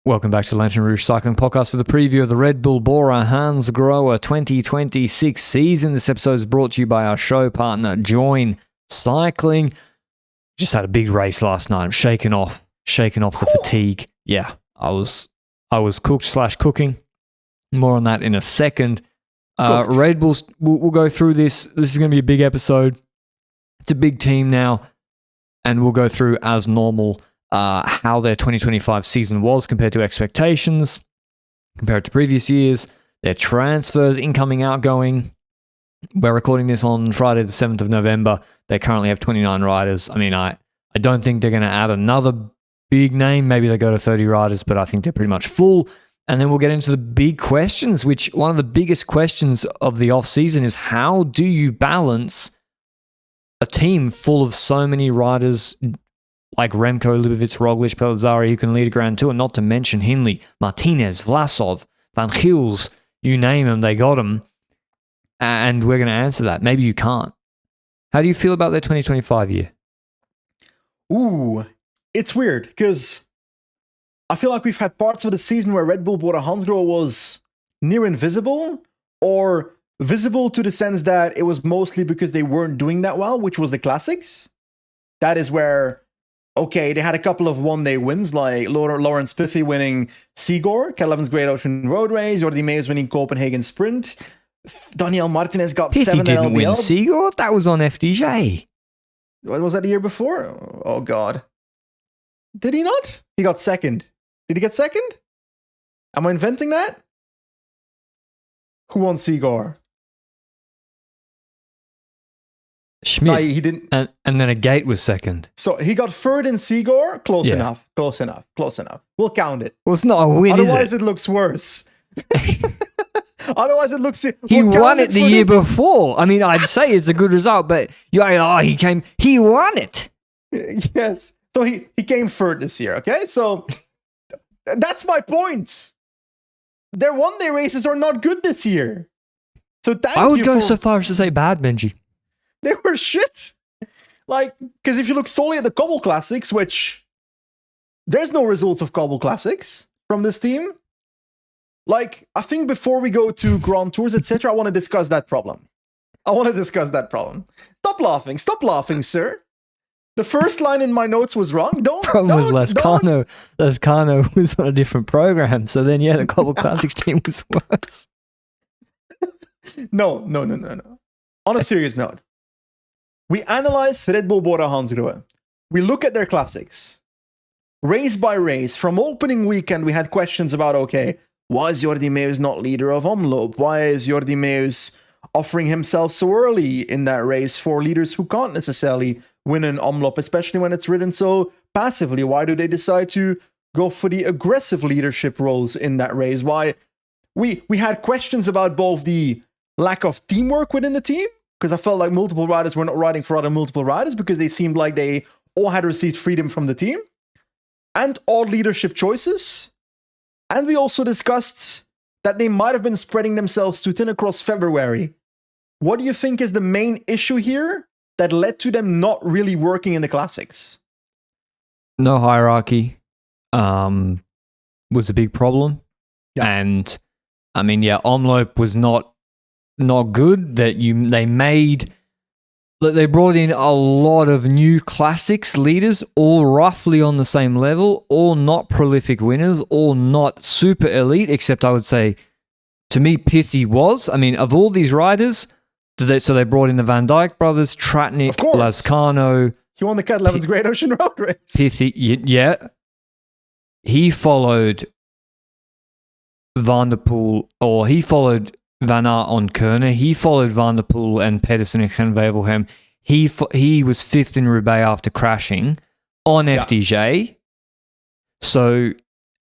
Welcome back to Lanterne Rouge Cycling Podcast for the preview of the Red Bull BORA hansgrohe 2026 season. This episode is brought to you by our show partner, Join Cycling. Just had a big race last night. I'm shaking off the fatigue. Yeah, I was cooked/cooking. More on that in a second. Red Bulls, we'll go through this. This is going to be a big episode. It's a big team now, and we'll go through as normal how their 2025 season was compared to expectations, compared to previous years, their transfers, incoming, outgoing. We're recording this on Friday the 7th of November. They currently have 29 riders. I mean, I don't think they're going to add another big name. Maybe they go to 30 riders, but I think they're pretty much full. And then we'll get into the big questions, which one of the biggest questions of the off-season is how do you balance a team full of so many riders like Remco, Libovic, Roglic, Pellizzari, who can lead a Grand Tour, not to mention Hindley, Martinez, Vlasov, Van Gils, you name them, they got them. And we're going to answer that. Maybe you can't. How do you feel about their 2025 year? Ooh, it's weird because I feel like we've had parts of the season where Red Bull BORA hansgrohe was near invisible or visible to the sense that it was mostly because they weren't doing that well, which was the classics. That is where, okay, they had a couple of one-day wins, like Lawrence Piffy winning Seagour, Cat Evans Great Ocean Road Race, Jordi Meus winning Copenhagen Sprint, Daniel Martinez got Piffy 7 didn't LBL. win Seagour. That was on FDJ. What was that the year before? Oh, God. Did he not? He got second. Did he get second? Am I inventing that? Who won Seagour? Schmidt. No, he didn't. And then a gate was second. So he got third in Seagour. Close Yeah. enough. Close enough. Close enough. We'll count it. Well, it's not a win, Otherwise, is it? it looks worse. Otherwise, it looks. He we'll won count it the for year before. I mean, I'd say it's a good result, but he won it. Yes. So he came third this year. Okay. So that's my point. Their one-day races are not good this year. So I would go so far as to say bad, Benji. They were shit. Like, because if you look solely at the Cobble Classics, which there's no results of Cobble Classics from this team. Like, I think before we go to Grand Tours, etc., I want to discuss that problem. Stop laughing, sir. The first line in my notes was wrong. Problem was Lascano. Lascano was on a different program, so then the Cobble Classics team was worse. No. On a serious note, we analyze Red Bull BORA hansgrohe. We look at their classics. Race by race, from opening weekend, we had questions about, okay, why is Jordi Meus not leader of Omloop? Why is Jordi Meus offering himself so early in that race for leaders who can't necessarily win an Omloop, especially when it's ridden so passively? Why do they decide to go for the aggressive leadership roles in that race? Why? We had questions about both the lack of teamwork within the team, because I felt like multiple riders were not riding for other multiple riders because they seemed like they all had received freedom from the team, and odd leadership choices. And we also discussed that they might have been spreading themselves too thin across February. What do you think is the main issue here that led to them not really working in the classics? No hierarchy was a big problem. Yeah. And I mean, Omloop was not good. They brought in a lot of new classics leaders, all roughly on the same level, all not prolific winners, all not super elite, except I would say, to me, Piffy was. I mean, of all these riders, so they brought in the Van Dijk brothers, Tratnik, Lascano. He won the Cat Evans Great Ocean Road Race. Piffy, yeah. He followed Van der Poel, or he followed Van Aert on Kerner. He followed Van der Poel and Pedersen and Gen Wevelgem. He was fifth in Roubaix after crashing on FDJ. So,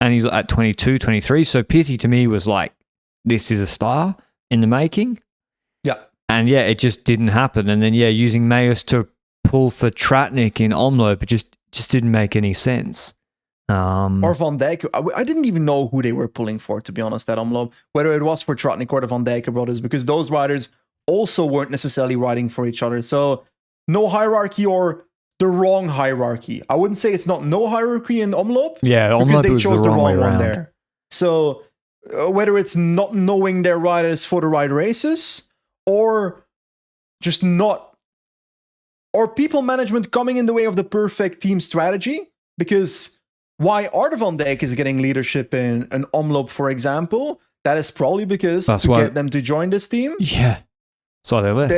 and he's at 22, 23. So Piffy to me was like, this is a star in the making. Yeah. And it just didn't happen. And then using Meus to pull for Tratnik in Omloop, it just didn't make any sense. Or Van Dijk. I didn't even know who they were pulling for, to be honest, at Omloop. Whether it was for Tratnik or the Van Dijk brothers, because those riders also weren't necessarily riding for each other. So no hierarchy or the wrong hierarchy. I wouldn't say it's not no hierarchy in Omloop. Yeah, because Omloop they was chose the wrong way one around. there. So whether it's not knowing their riders for the right races, or just not, or people management coming in the way of the perfect team strategy. Because why Arte van Dijk is getting leadership in an Omloop, for example, that is probably because get them to join this team. Yeah. So they left.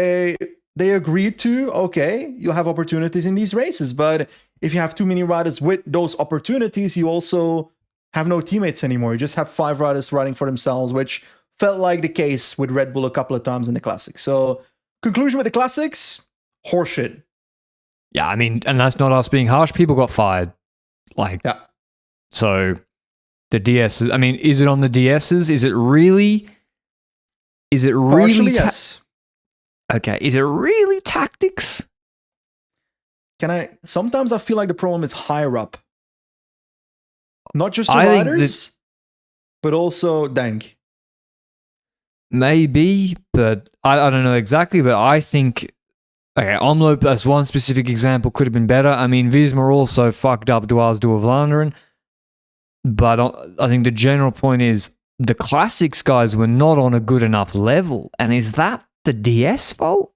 They agreed to, okay, you'll have opportunities in these races, but if you have too many riders with those opportunities, you also have no teammates anymore. You just have 5 riders riding for themselves, which felt like the case with Red Bull a couple of times in the Classics. So, conclusion with the Classics, horseshit. Yeah, I mean, and that's not us being harsh. People got fired. Yeah. So the DSs, I mean, is it on the DSs? Is it really? Partially, yes. Okay, is it really tactics? Sometimes I feel like the problem is higher up. Not just the riders, but also Dank. Maybe, but I don't know exactly, but I think, okay, Omloop as one specific example could have been better. I mean, Visma also fucked up Dwars Door Vlaanderen, but I think the general point is the Classics guys were not on a good enough level, and is that the DS fault?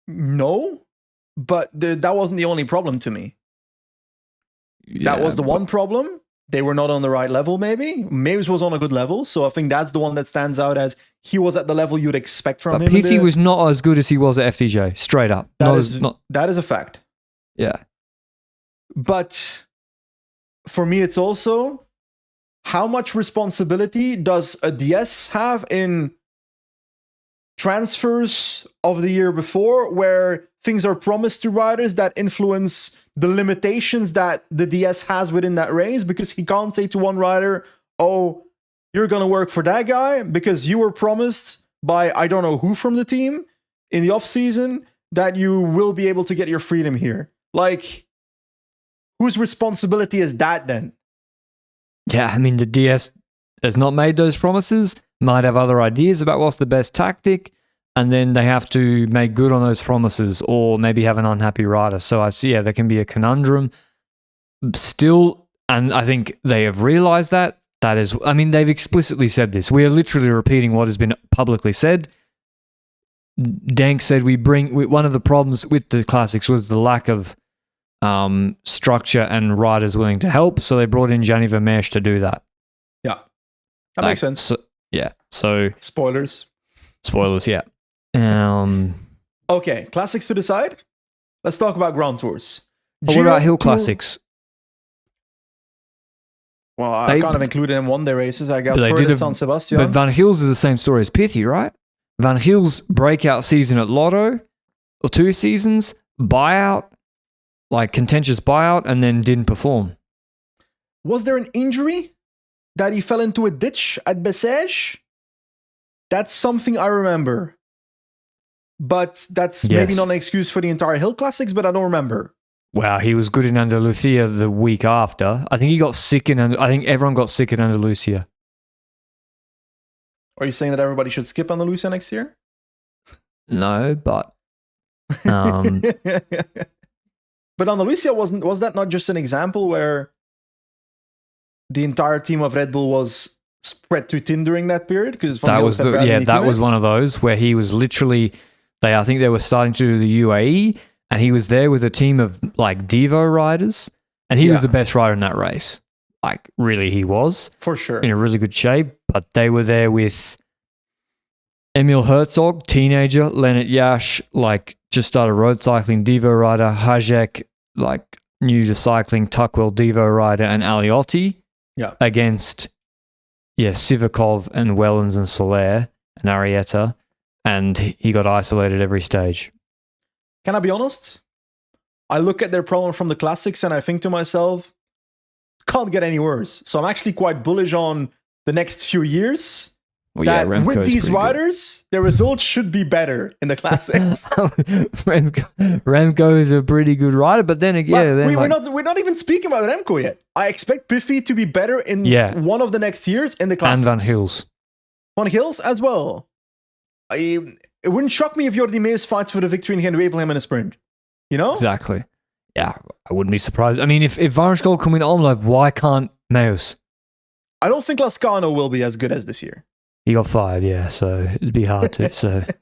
No, but that wasn't the only problem to me. That was the one problem. They were not on the right level, maybe. Maves was on a good level, so I think that's the one that stands out as he was at the level you'd expect from him. Piffy was not as good as he was at FDJ, straight up. That is a fact. Yeah. But for me, it's also, how much responsibility does a DS have in transfers of the year before, where things are promised to riders that influence the limitations that the DS has within that race? Because he can't say to one rider, oh, you're going to work for that guy because you were promised by I don't know who from the team in the off season that you will be able to get your freedom here. Like, whose responsibility is that then? Yeah, I mean, the DS has not made those promises, might have other ideas about what's the best tactic, and then they have to make good on those promises or maybe have an unhappy rider. So I see, yeah, there can be a conundrum still, and I think they have realized that. That is, I mean, they've explicitly said this. We are literally repeating what has been publicly said. Dank said one of the problems with the Classics was the lack of structure and riders willing to help, so they brought in Gianni Vermeersch to do that. Yeah, that makes sense. So spoilers, yeah. Okay, Classics to the side. Let's talk about Grand Tours. What about Hill Classics? Well, I kind of included in one-day races. I got third at San Sebastian. But Van Gils is the same story as Pithy, right? Van Gils' breakout season at Lotto, or 2 seasons, buyout, like contentious buyout, and then didn't perform. Was there an injury that he fell into a ditch at Bessèges? That's something I remember. But that's maybe not an excuse for the entire Hill Classics, but I don't remember. Wow, he was good in Andalusia the week after. I think he got sick I think everyone got sick in Andalusia. Are you saying that everybody should skip Andalusia next year? No, but but Andalusia was that not just an example where the entire team of Red Bull was spread too thin during that period? Because that was one of those where he was literally I think they were starting to do the UAE, and he was there with a team of like Devo riders, and he was the best rider in that race. Like, really, he was. For sure. In a really good shape, but they were there with Emil Herzog, teenager, Leonard Yash, like just started road cycling, Devo rider, Hajek, like new to cycling, Tuckwell, Devo rider, and Aliotti. Yeah. Against, Sivakov and Wellens and Soler and Arietta, and he got isolated every stage. Can I be honest? I look at their problem from the Classics and I think to myself, can't get any worse. So I'm actually quite bullish on the next few years. Well, with these riders, the results should be better in the Classics. Remco is a pretty good rider, but then again, we're not even speaking about Remco yet. I expect Piffy to be better in one of the next years in the Classics. And Van Gils as well. it wouldn't shock me if Jordi Meus fights for the victory and can rival him in a sprint. You know? Exactly. Yeah, I wouldn't be surprised. I mean, if Van Scholl can win Omloop, why can't Meus? I don't think Lascano will be as good as this year. He got fired, yeah, so it'd be hard to.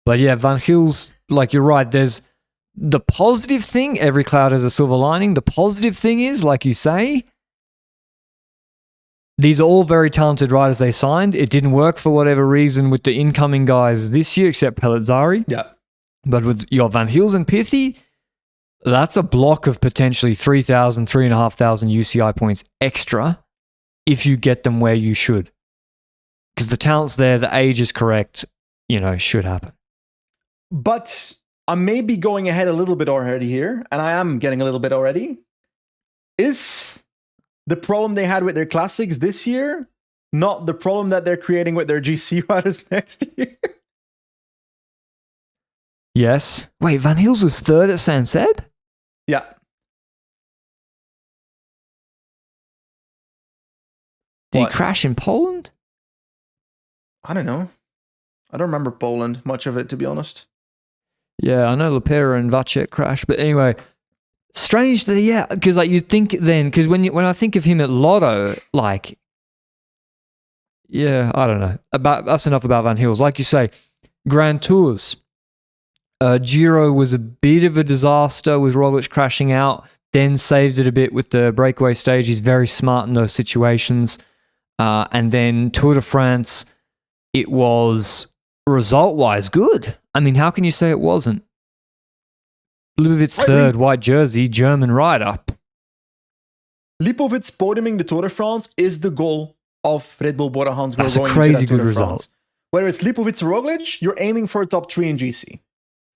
But yeah, Van Gils, like you're right, there's the positive thing, every cloud has a silver lining. The positive thing is, like you say, these are all very talented riders they signed. It didn't work for whatever reason with the incoming guys this year, except Pellizzari. Yeah. But with your Van Gils and Pithy, that's a block of potentially 3,000, 3,500 UCI points extra if you get them where you should. Because the talent's there, the age is correct, should happen. But I may be going ahead a little bit already here, and I am getting a little bit already. Is the problem they had with their classics this year not the problem that they're creating with their GC riders next year? Yes. Wait, Van Gils was third at San Seb? Yeah. Did he crash in Poland? I don't know. I don't remember Poland, much of it, to be honest. Yeah, I know Lepera and Vacek crashed, but anyway, strange that, because you'd think then, because when I think of him at Lotto, I don't know. That's enough about Van Gils. Like you say, Grand Tours. Giro was a bit of a disaster with Roglic crashing out, then saved it a bit with the breakaway stage. He's very smart in those situations. And then Tour de France, it was result-wise good. I mean, how can you say it wasn't? Lipovitz third, white jersey, German rider. Lipovitz podiuming the Tour de France is the goal of Red Bull Bora Hansgrohe. That's a crazy good result. Whether it's Lipovitz or Roglic, you're aiming for a top 3 in GC.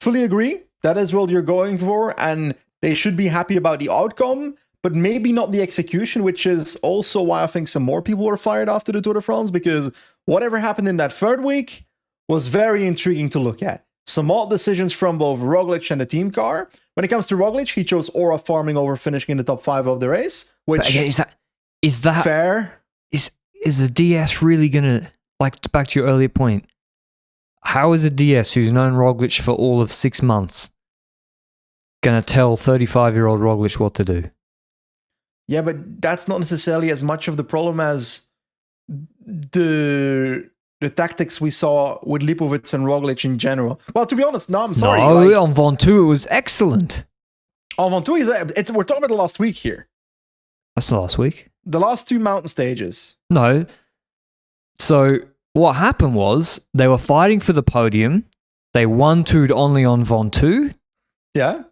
Fully agree. That is what you're going for, and they should be happy about the outcome, but maybe not the execution, which is also why I think some more people were fired after the Tour de France, because whatever happened in that third week was very intriguing to look at. Some odd decisions from both Roglic and the team car. When it comes to Roglic, he chose Aura farming over finishing in the top 5 of the race, which again, is that fair? Is the DS really gonna, back to your earlier point? How is a DS who's known Roglic for all of 6 months gonna tell 35-year-old Roglic what to do? Yeah, but that's not necessarily as much of the problem as the tactics we saw with Lipovitz and Roglic in general. Well, to be honest, no, I'm sorry. No, on Ventoux it was excellent. On Ventoux, we're talking about the last week here. That's the last week. The last 2 mountain stages. No. So what happened was they were fighting for the podium. They 1-2'd only on Ventoux. Yeah.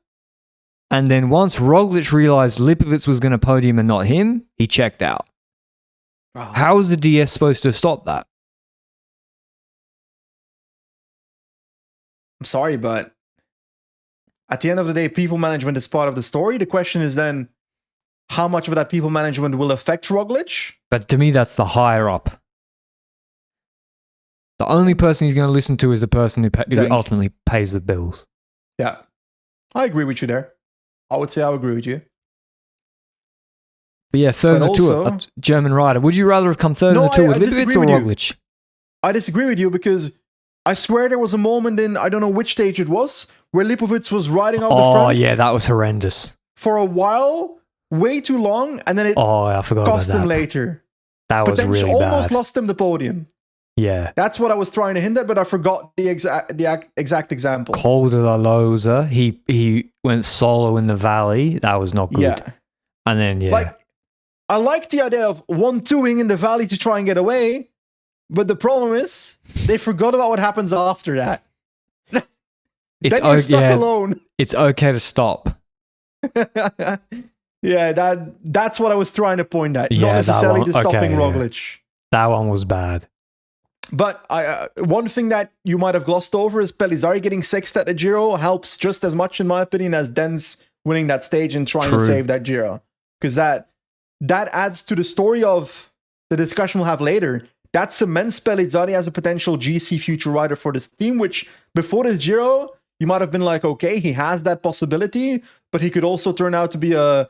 And then once Roglic realized Lipovitz was going to podium and not him, he checked out. Wow. How is the DS supposed to stop that? I'm sorry, but at the end of the day, people management is part of the story. The question is then, how much of that people management will affect Roglic? But to me, that's the higher up. The only person he's going to listen to is the person who ultimately pays the bills. Yeah. I agree with you there. I would say I agree with you. But yeah, third in the Tour, a German rider. Would you rather have come third in the Tour with Lipovitz or Roglic? I disagree with you because I swear there was a moment in, I don't know which stage it was, where Lipovitz was riding out the front. Oh, yeah, that was horrendous. For a while, way too long, and then it I forgot cost about him that. Later. That was really bad. Almost lost him the podium. Yeah. That's what I was trying to hint at, but I forgot the exact example. Col de la Loza, he went solo in the valley. That was not good. Yeah. And then, I like the idea of 1-2ing in the valley to try and get away, but the problem is they forgot about what happens after that. Then you're stuck alone. It's okay to stop. Yeah, that's what I was trying to point at. Not necessarily the stopping Roglic. That one was bad. But one thing that you might have glossed over is Pellizzari getting sixth at the Giro helps just as much, in my opinion, as Dens winning that stage and trying to save that Giro. Because that adds to the story of the discussion we'll have later. That cements Pellizzari as a potential GC future rider for this team, which before this Giro, you might have been like, okay, he has that possibility, but he could also turn out to be a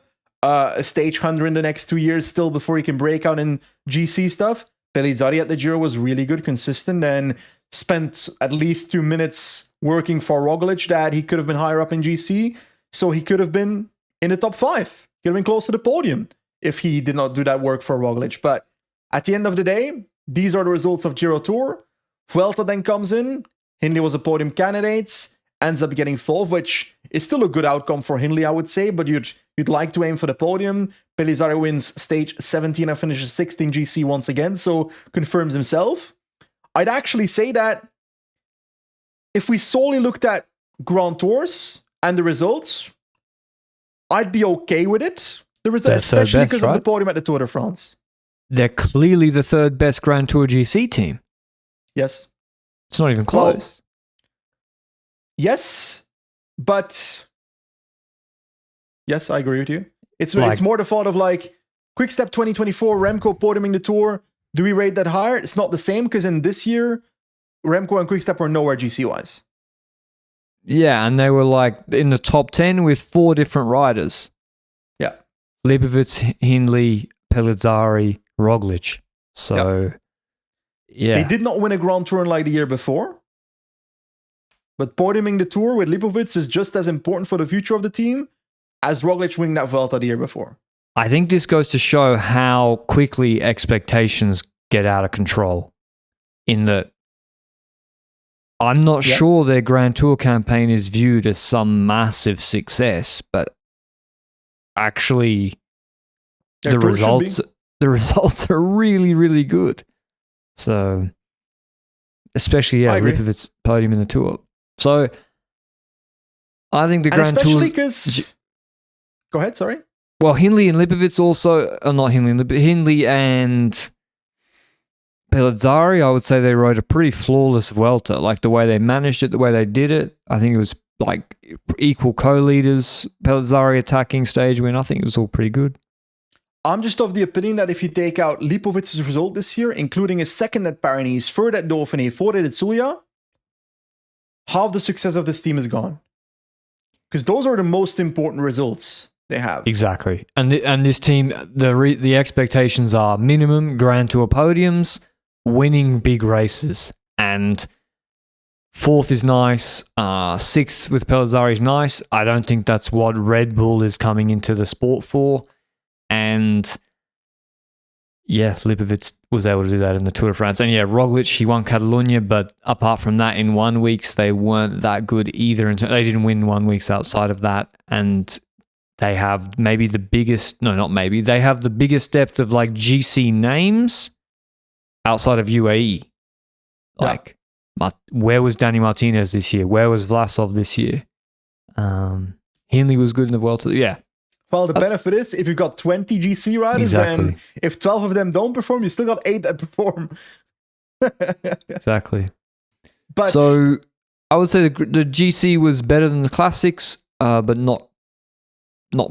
stage hunter in the next 2 years still before he can break out in GC stuff. Pellizzari at the Giro was really good, consistent, and spent at least 2 minutes working for Roglic that he could have been higher up in GC. So he could have been in the top 5. He could have been close to the podium if he did not do that work for Roglic. But at the end of the day, these are the results of Giro Tour. Vuelta then comes in. Hindley was a podium candidate, ends up getting 4th, which is still a good outcome for Hindley, I would say, but you'd like to aim for the podium. Pellizzari wins stage 17 and finishes 16 GC once again, so confirms himself. I'd actually say that if we solely looked at Grand Tours and the results, I'd be okay with it. The results, especially because of the podium at the Tour de France. They're clearly the 3rd best Grand Tour GC team. Yes. It's not even close. Well, yes, but yes, I agree with you. It's more the thought of like Quick-Step 2024, Remco podiuming the Tour. Do we rate that higher? It's not the same because in this year, Remco and Quick-Step were nowhere GC-wise. Yeah, and they were like in the top 10 with 4 different riders. Yeah. Lipovic, Hindley, Pellizzari, Roglic. So, yeah. They did not win a Grand Tour like the year before. But podiuming the Tour with Lipovic is just as important for the future of the team as Roglic winning that Vuelta the year before. I think this goes to show how quickly expectations get out of control. In that, I'm not sure their Grand Tour campaign is viewed as some massive success, but actually, the results are really, really good. So, especially Lipovic's podium in the Tour. So, I think the Grand Tour, especially because, go ahead. Sorry. Well, Hindley and Lipovic also, not Hindley, Hindley and Pellizzari, I would say they rode a pretty flawless Vuelta. Like the way they managed it, the way they did it. I think it was like equal co-leaders. Pellizzari attacking stage win. I think it was all pretty good. I'm just of the opinion that if you take out Lipovic's result this year, including his 2nd at Pyrenees, 3rd at Dauphiné, 4th at Zulia, half the success of this team is gone. Because those are the most important results they have. Exactly. And this team, the expectations are minimum Grand Tour podiums, winning big races. And 4th is nice. 6th with Pellizzari is nice. I don't think that's what Red Bull is coming into the sport for. And yeah, Lipovic was able to do that in the Tour de France. And yeah, Roglic, he won Catalonia, but apart from that, in 1 week, they weren't that good either. They didn't win 1 week outside of that. And they have maybe the biggest, no, not maybe, they have the biggest depth of like GC names outside of UAE. Like, where was Danny Martinez this year? Where was Vlasov this year? Hindley was good in the Vuelta. Yeah. Well, the benefit is if you've got 20 GC riders, then if 12 of them don't perform, you still got 8 that perform. Exactly. But so I would say the GC was better than the classics, but not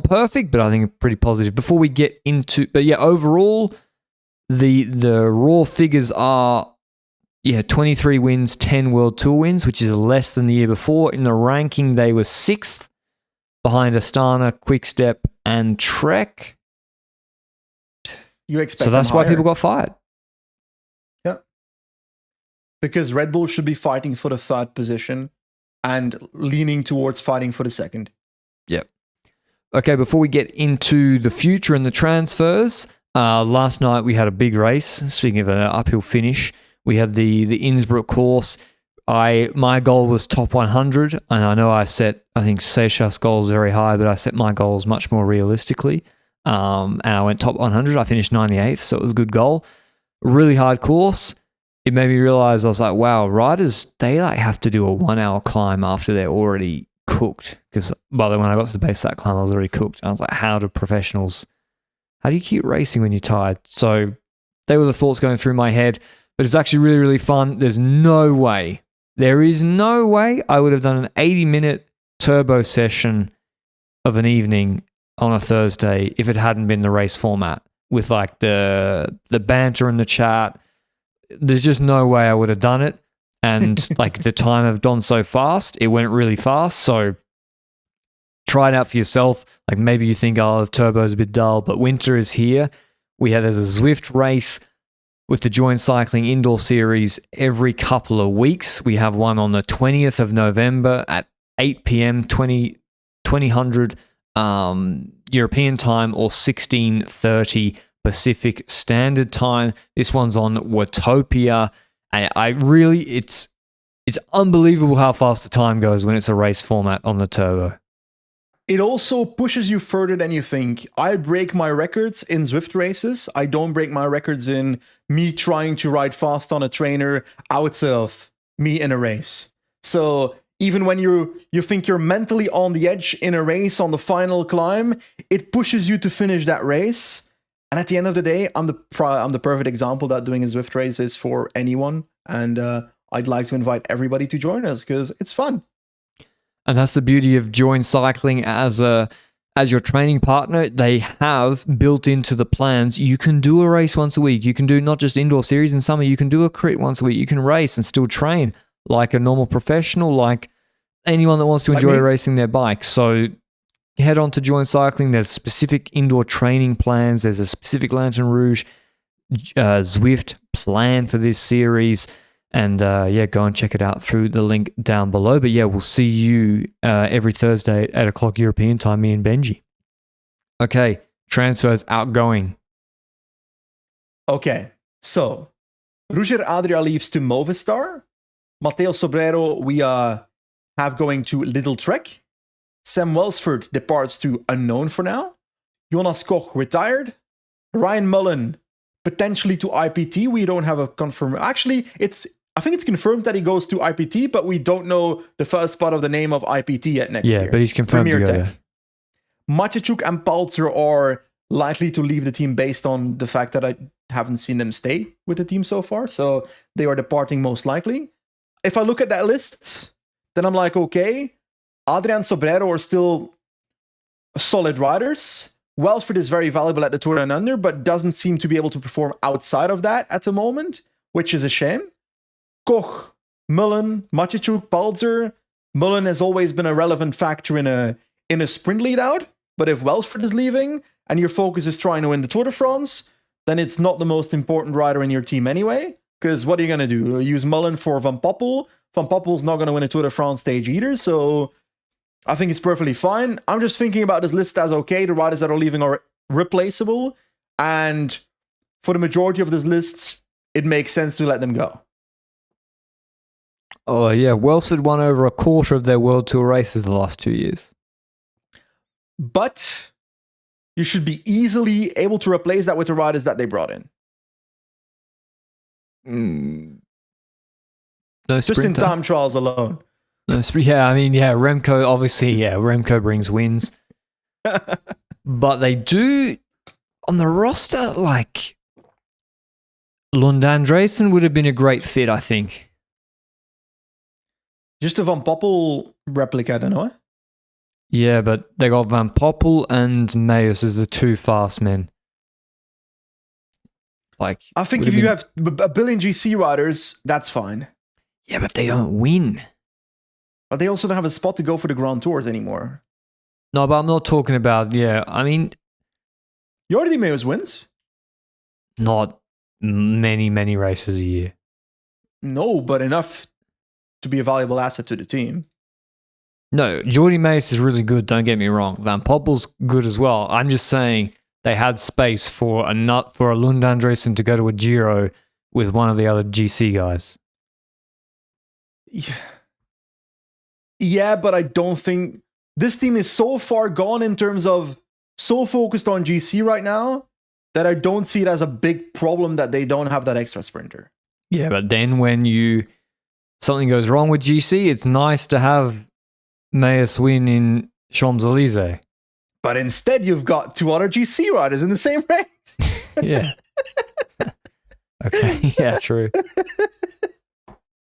perfect, but I think pretty positive. Before we get into, but yeah, overall, the raw figures are 23 wins, 10 World Tour wins, which is less than the year before. In the ranking, they were 6th. Behind Astana, Quick-Step, and Trek. You expect so that's why people got fired. Yeah. Because Red Bull should be fighting for the 3rd position and leaning towards fighting for the 2nd. Yep. Okay, before we get into the future and the transfers, last night we had a big race. Speaking of an uphill finish, we had the Innsbruck course. My goal was top 100, and I know I think Seychelles' goals very high, but I set my goals much more realistically. And I went top 100. I finished 98th, so it was a good goal. Really hard course. It made me realize, I was like, wow, riders, they like have to do a 1 hour climb after they're already cooked. Because by the way, when I got to the base of that climb, I was already cooked. And I was like, how do you keep racing when you're tired? So they were the thoughts going through my head, but it's actually really, really fun. There is no way I would have done an 80-minute turbo session of an evening on a Thursday if it hadn't been the race format with like the banter in the chat. There's just no way I would have done it. And like the time have gone so fast, it went really fast. So try it out for yourself. Like maybe you think, oh, the turbo's a bit dull, but winter is here. There's a Zwift race. with the Join Cycling Indoor Series every couple of weeks. We have one on the 20th of November at 8 p.m. 2000 European time or 16:30 Pacific Standard Time. This one's on Watopia. It's unbelievable how fast the time goes when it's a race format on the Turbo. It also pushes you further than you think. I break my records in Zwift races. I don't break my records in me trying to ride fast on a trainer out of me in a race. So even when you think you're mentally on the edge in a race on the final climb, it pushes you to finish that race. And at the end of the day, I'm the perfect example that doing a Zwift race is for anyone. And I'd like to invite everybody to join us because it's fun. And that's the beauty of Join Cycling as your training partner. They have built into the plans, you can do a race once a week. You can do not just indoor series in summer, you can do a crit once a week. You can race and still train like a normal professional, like anyone that wants to enjoy racing their bike. So head on to Join Cycling. There's specific indoor training plans. There's a specific Lanterne Rouge Zwift plan for this series. And go and check it out through the link down below. But yeah, we'll see you every Thursday at 8 o'clock European time, me and Benji. Okay, transfers outgoing. Okay, so Roger Adria leaves to Movistar. Matteo Sobrero we have going to Little Trek. Sam Welsford departs to unknown for now. Jonas Koch retired. Ryan Mullen potentially to IPT. We don't have a confirm. Actually, I think it's confirmed that he goes to IPT, but we don't know the first part of the name of IPT yet next year. Yeah, but he's confirmed to go there. Matichuk and Paltzer are likely to leave the team based on the fact that I haven't seen them stay with the team so far. So they are departing most likely. If I look at that list, then I'm like, okay, Adrian Sobrero are still solid riders. Welsford is very valuable at the Tour and Under, but doesn't seem to be able to perform outside of that at the moment, which is a shame. Koch, Mullen, Matichuk, Paltzer. Mullen has always been a relevant factor in a sprint lead out, but if Welsford is leaving and your focus is trying to win the Tour de France, then it's not the most important rider in your team anyway, because what are you going to do? Use Mullen for Van Poppel? Van Poppel's not going to win a Tour de France stage either, so I think it's perfectly fine. I'm just thinking about this list as okay. The riders that are leaving are replaceable, and for the majority of this list, it makes sense to let them go. Oh, yeah. Welsford won over a quarter of their World Tour races the last 2 years. But you should be easily able to replace that with the riders that they brought in. No just in time trials alone. No, Remco, obviously, Remco brings wins. But they do, on the roster, like, Lund Andresen would have been a great fit, I think. Just a Van Poppel replica, I don't know. Yeah, but they got Van Poppel and Mayus as the two fast men. Like, I think if you have a billion GC riders, that's fine. Yeah, but they don't win. But they also don't have a spot to go for the Grand Tours anymore. No, but I'm not talking about, Jordi Meus wins. Not many races a year. No, but enough to be a valuable asset to the team. No, Jordi Meus is really good, don't get me wrong. Van Poppel's good as well. I'm just saying they had space for a Lund Andresen to go to a Giro with one of the other GC guys. Yeah, but I don't think this team is so far gone in terms of so focused on GC right now that I don't see it as a big problem that they don't have that extra sprinter. Yeah, but then when something goes wrong with GC, it's nice to have Meus win in Champs-Élysées. But instead, you've got two other GC riders in the same race. Yeah. Okay. Yeah, true.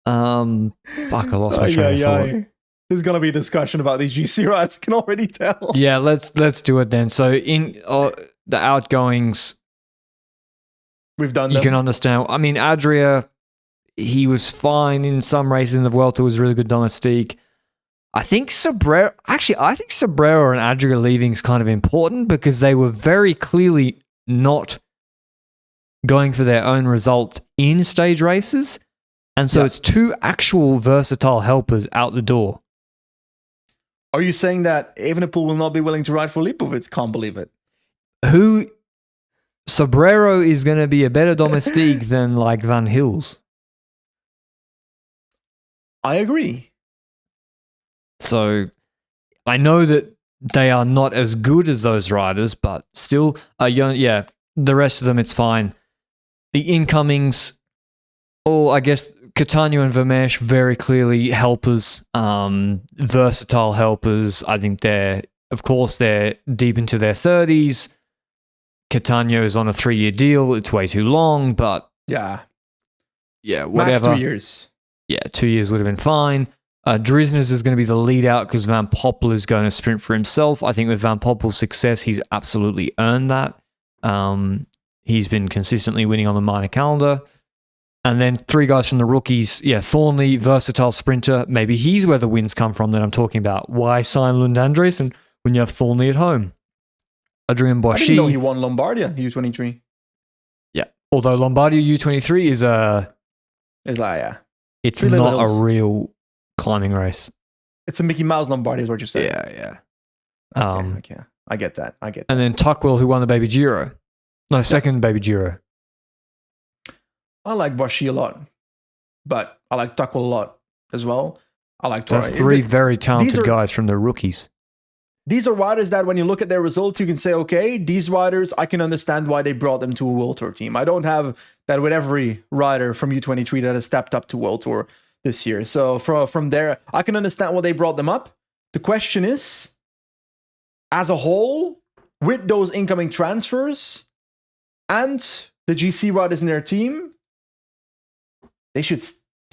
I lost my train of thought. There's gonna be a discussion about these GC riders. I can already tell. Yeah, let's do it then. So in the outgoings, we've done. You can understand. I mean, Adria, he was fine in some races in the Vuelta. Was really good domestique. I think Sobrero and Adria leaving is kind of important because they were very clearly not going for their own results in stage races. And so it's two actual versatile helpers out the door. Are you saying that Evenepoel will not be willing to ride for Lipovic? Can't believe it. Sobrero is going to be a better domestique than like Van Hills. I agree. So I know that they are not as good as those riders, but still, the rest of them, it's fine. The incomings, I guess Catania and Vermeersch, very clearly helpers, versatile helpers. I think they're deep into their 30s. Catania is on a 3-year deal. It's way too long, but yeah, whatever. Max 2 years. Yeah, 2 years would have been fine. Drisner's is going to be the lead out because Van Poppel is going to sprint for himself. I think with Van Poppel's success, he's absolutely earned that. He's been consistently winning on the minor calendar. And then 3 guys from the rookies. Yeah, Thornley, versatile sprinter. Maybe he's where the wins come from that I'm talking about. Why sign Lund Andresen when you have Thornley at home? Adrian Boischi. I didn't know he won Lombardia U23. Yeah, although Lombardia U23 is it's not a real climbing race. It's a Mickey Mouse Lombardia is what you're saying. Yeah. Okay. I get that. And then Tuckwell, who won the Baby Giro. No, second Baby Giro. I like Boischi a lot, but I like Tuckwell a lot as well. I like That's 3 very talented guys from the rookies. These are riders that when you look at their results, you can say, okay, these riders, I can understand why they brought them to a World Tour team. I don't have that with every rider from U23 that has stepped up to World Tour this year. So from there, I can understand why they brought them up. The question is, as a whole, with those incoming transfers and the GC riders in their team, they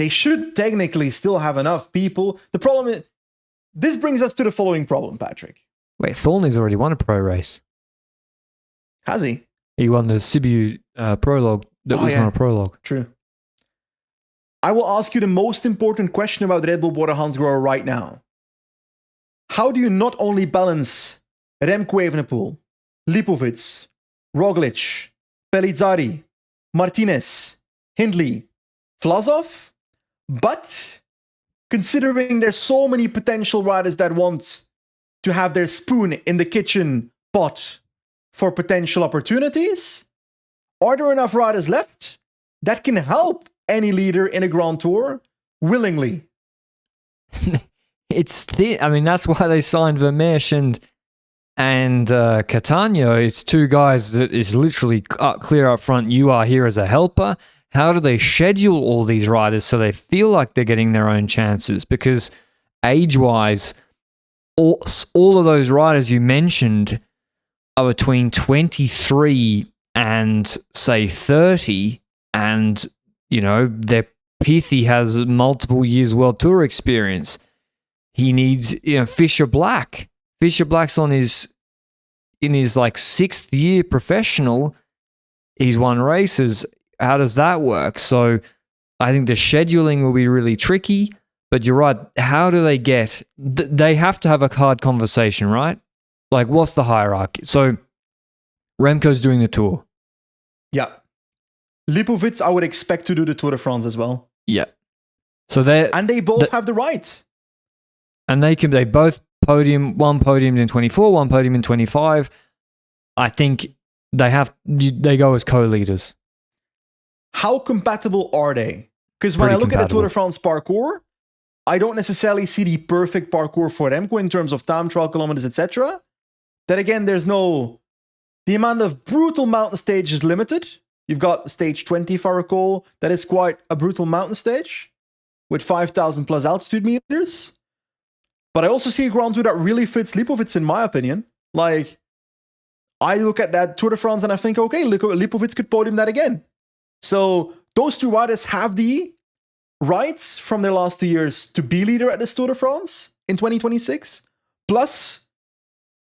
should technically still have enough people. The problem is, this brings us to the following problem, Patrick. Wait, Thornley's already won a pro race. Has he? He won the Sibiu prologue that was not a prologue. True. I will ask you the most important question about Red Bull BORA hansgrohe right now. How do you not only balance Remco Evenepoel, Lipovic, Roglic, Pellizzari, Martinez, Hindley, Vlasov, but considering there's so many potential riders that want to have their spoon in the kitchen pot for potential opportunities, are there enough riders left that can help any leader in a Grand Tour willingly? That's why they signed Vermeersch and Catania. It's 2 guys that is literally clear up front. You are here as a helper. How do they schedule all these riders so they feel like they're getting their own chances? Because age-wise, all of those riders you mentioned are between 23 and, say, 30. And, their Pithy has multiple years World Tour experience. He needs, Fisher Black. Fisher Black's in his 6th year professional. He's won races. How does that work? So I think the scheduling will be really tricky, but you're right. How do they get... They have to have a hard conversation, right? Like, what's the hierarchy? So Remco's doing the Tour. Yeah. Lipovic, I would expect to do the Tour de France as well. Yeah. So they both have the right. And they both podium, one podiumed in 24, one podium in 25. I think they go as co-leaders. How compatible are they? Because when I look at the Tour de France parcours, I don't necessarily see the perfect parcours for Remco in terms of time, trial kilometers, etc. Then again, the amount of brutal mountain stage is limited. You've got stage 20, if I recall. That is quite a brutal mountain stage with 5,000 plus altitude meters. But I also see a Grand Tour that really fits Lipovic, in my opinion. Like, I look at that Tour de France and I think, okay, Lipovic could podium that again. So those 2 riders have the rights from their last 2 years to be leader at this Tour de France in 2026. Plus,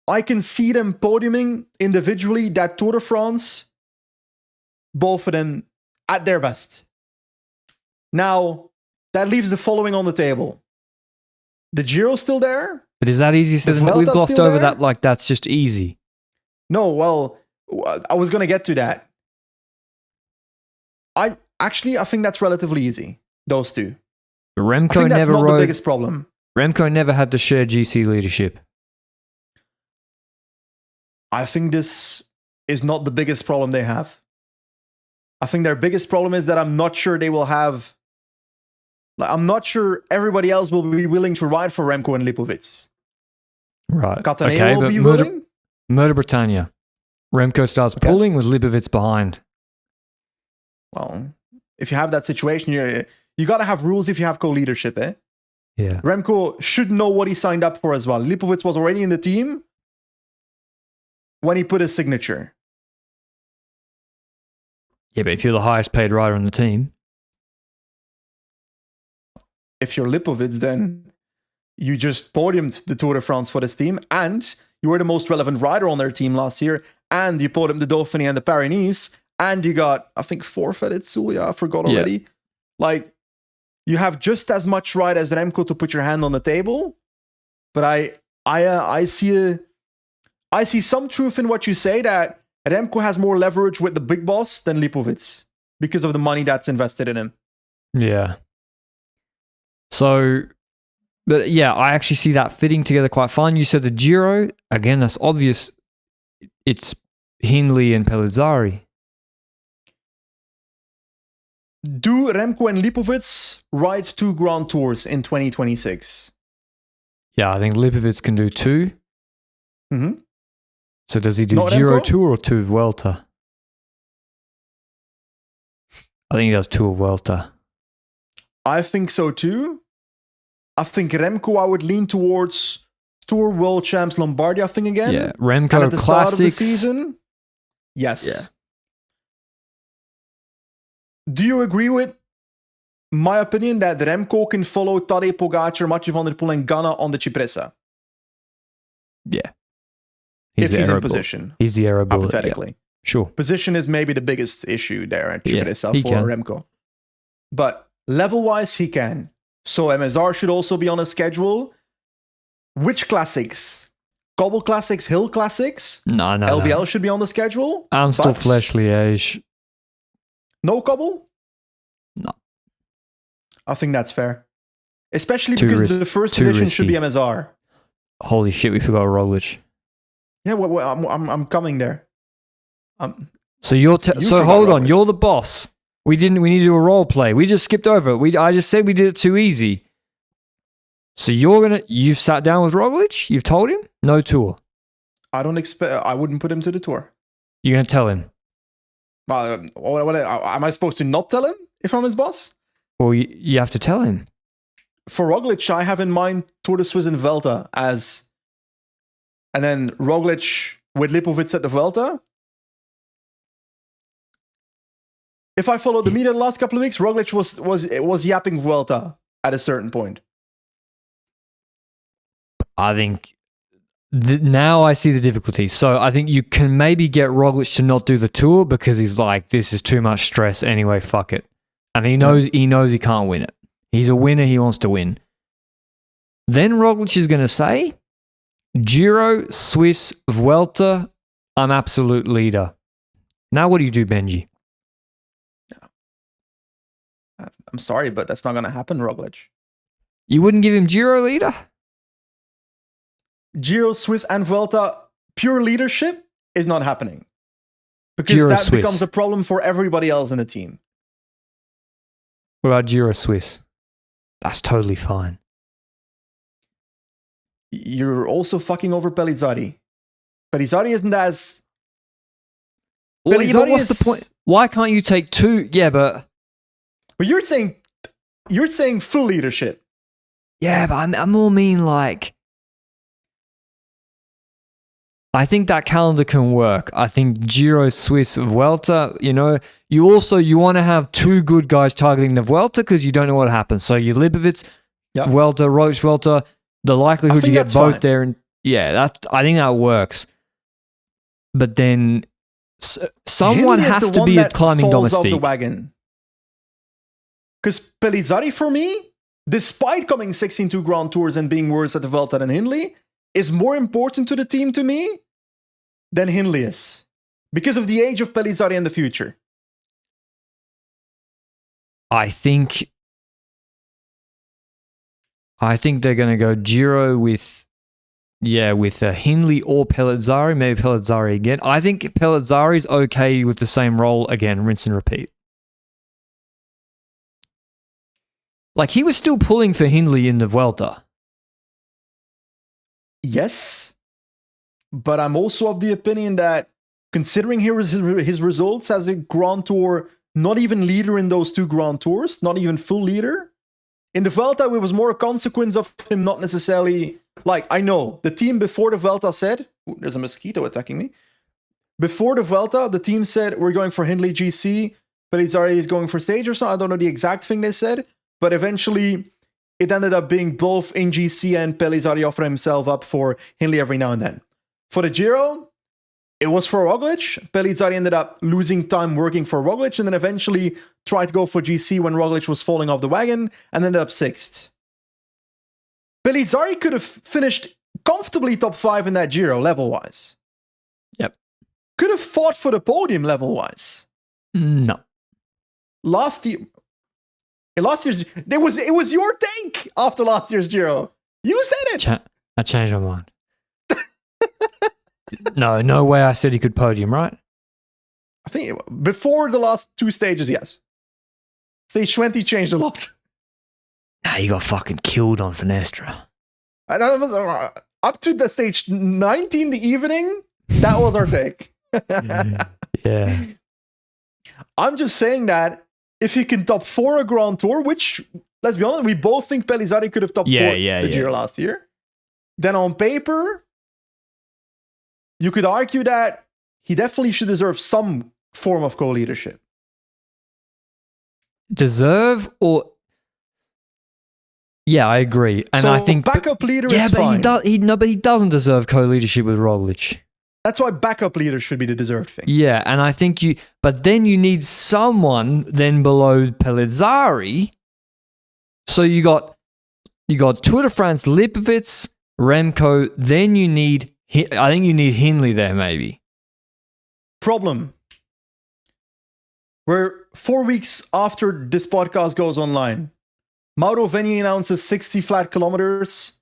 I can see them podiuming individually that Tour de France, both of them at their best. Now, that leaves the following on the table. The Giro's still there. But is that easy? So we've glossed over that like that's just easy. No, well, I was going to get to that. I think that's relatively easy. Those two. I Remco think that's never not the rode. biggest problem. Remco never had to share GC leadership. I think this is not the biggest problem they have. I think their biggest problem is that I'm not sure they will have. Like, I'm not sure everybody else will be willing to ride for Remco and Lipovic. Right. Cataneo will be willing. Murder Britannia. Remco starts pulling with Lipovic behind. Well, if you have that situation, you got to have rules if you have co-leadership, eh? Yeah. Remco should know what he signed up for as well. Lipovic was already in the team when he put his signature. Yeah, but if you're the highest paid rider on the team. If you're Lipovic, then you just podiumed the Tour de France for this team, and you were the most relevant rider on their team last year, and you podiumed the Dauphiné and the Paris-Nice, and you got, I think, forfeited Zulia, I forgot already. Yeah. Like, you have just as much right as Remco to put your hand on the table, but I see some truth in what you say that Remco has more leverage with the big boss than Lipovic because of the money that's invested in him. Yeah. So, but yeah, I actually see that fitting together quite fine. You said the Giro, again, that's obvious. It's Hindley and Pellizzari. Do Remco and Lipovic ride 2 Grand Tours in 2026? Yeah, I think Lipovic can do 2. Mm-hmm. So does he do Not Giro Remco? 2 or 2 of Vuelta? I think he does 2 of Vuelta. I think so too. I think Remco, I would lean towards Tour World Champs Lombardia thing again. Yeah, Remco and at the Classics. start of the season. Yes. Yeah. Do you agree with my opinion that Remco can follow Tadej Pogacar, Mathieu van der Poel and Ganna on the Cipressa? Yeah. If he's in position. He's the arrow bullet. Hypothetically. Yeah. Sure. Position is maybe the biggest issue there at Cipressa for can. Remco. But level-wise, he can. So MSR should also be on a schedule. Which classics? Cobble Classics, Hill Classics? No. LBL should be on the schedule. Amstel Flesh Liège. No Cobble? No. I think that's fair. Especially because the first edition should be MSR. Holy shit, we forgot Roglic. Yeah, I'm coming there. So so hold on, you're the boss. We need to do a role play. We just skipped over it. I just said we did it too easy. So you've sat down with Roglic? You've told him? No tour. I wouldn't put him to the tour. You're going to tell him? Am I supposed to not tell him if I'm his boss? Well, you have to tell him. For Roglic, I have in mind Tour de Suisse and Vuelta and then Roglic with Lipovic at the Vuelta. If I followed the media the last couple of weeks, Roglic was yapping Vuelta at a certain point. I think now I see the difficulty. So I think you can maybe get Roglic to not do the tour because he's like, this is too much stress anyway, fuck it. And he knows he can't win it. He's a winner, he wants to win. Then Roglic is going to say, Giro, Swiss, Vuelta, I'm absolute leader. Now what do you do, Benji? I'm sorry, but that's not going to happen, Roglic. You wouldn't give him Giro leader? Giro, Swiss, and Vuelta, pure leadership is not happening. Because Giro, that Swiss. becomes a problem for everybody else in the team. What about Giro, Swiss? That's totally fine. You're also fucking over Pellizzari. Pellizzari isn't as... Well, but what's the point? Why can't you take 2? Yeah, but... But you're saying full leadership. Yeah, but I more mean like... I think that calendar can work. I think Giro, Swiss, Vuelta, you want to have 2 good guys targeting the Vuelta because you don't know what happens. So you Lipovic, Vuelta, Roglic, Vuelta, the likelihood you get both there. And I think that works. But then someone has to be at climbing domestique. The wagon. Because Pellizzari, for me, despite coming 16-2 Grand Tours and being worse at the Vuelta than Hindley, is more important to the team to me than Hindley is. Because of the age of Pellizzari in the future. I think they're going to go Giro with Hindley or Pellizzari, maybe Pellizzari again. I think Pellizzari's okay with the same role again, rinse and repeat. Like, he was still pulling for Hindley in the Vuelta. Yes, but I'm also of the opinion that considering his results as a Grand Tour, not even leader in those two Grand Tours, not even full leader, in the Vuelta, it was more a consequence of him not necessarily... Like, I know, the team before the Vuelta said... Ooh, there's a mosquito attacking me. Before the Vuelta, the team said, we're going for Hindley GC, Pellizzari is going for stage or something. I don't know the exact thing they said, but eventually it ended up being both in GC and Pellizzari offering himself up for Hindley every now and then. For the Giro, it was for Roglic. Pellizzari ended up losing time working for Roglic and then eventually tried to go for GC when Roglic was falling off the wagon and ended up 6th. Pellizzari could have finished comfortably top 5 in that Giro level-wise. Yep. Could have fought for the podium level-wise. No. Last year's, it was your take after last year's Giro. You said it. I changed my mind. No way I said he could podium, right? I think before the last 2 stages, yes. Stage 20 changed a lot. Nah, he got fucking killed on Finestra. And that was, up to the stage 19 the evening, that was our take. Yeah. I'm just saying that if he can top 4 a Grand Tour, which, let's be honest, we both think Pellizzari could have top 4 the Giro last year, then on paper, you could argue that he definitely should deserve some form of co-leadership. Deserve or... Yeah, I agree. And so I think... backup leader is fine. But he doesn't deserve co-leadership with Roglic. That's why backup leader should be the deserved thing. Yeah, and I think but then you need someone then below Pellizzari. So you got Tour de France, Lipovitz, Remco. Then you need, I think you need Hindley there maybe. Problem. We're 4 weeks after this podcast goes online. Mauro Venier announces 60 flat kilometers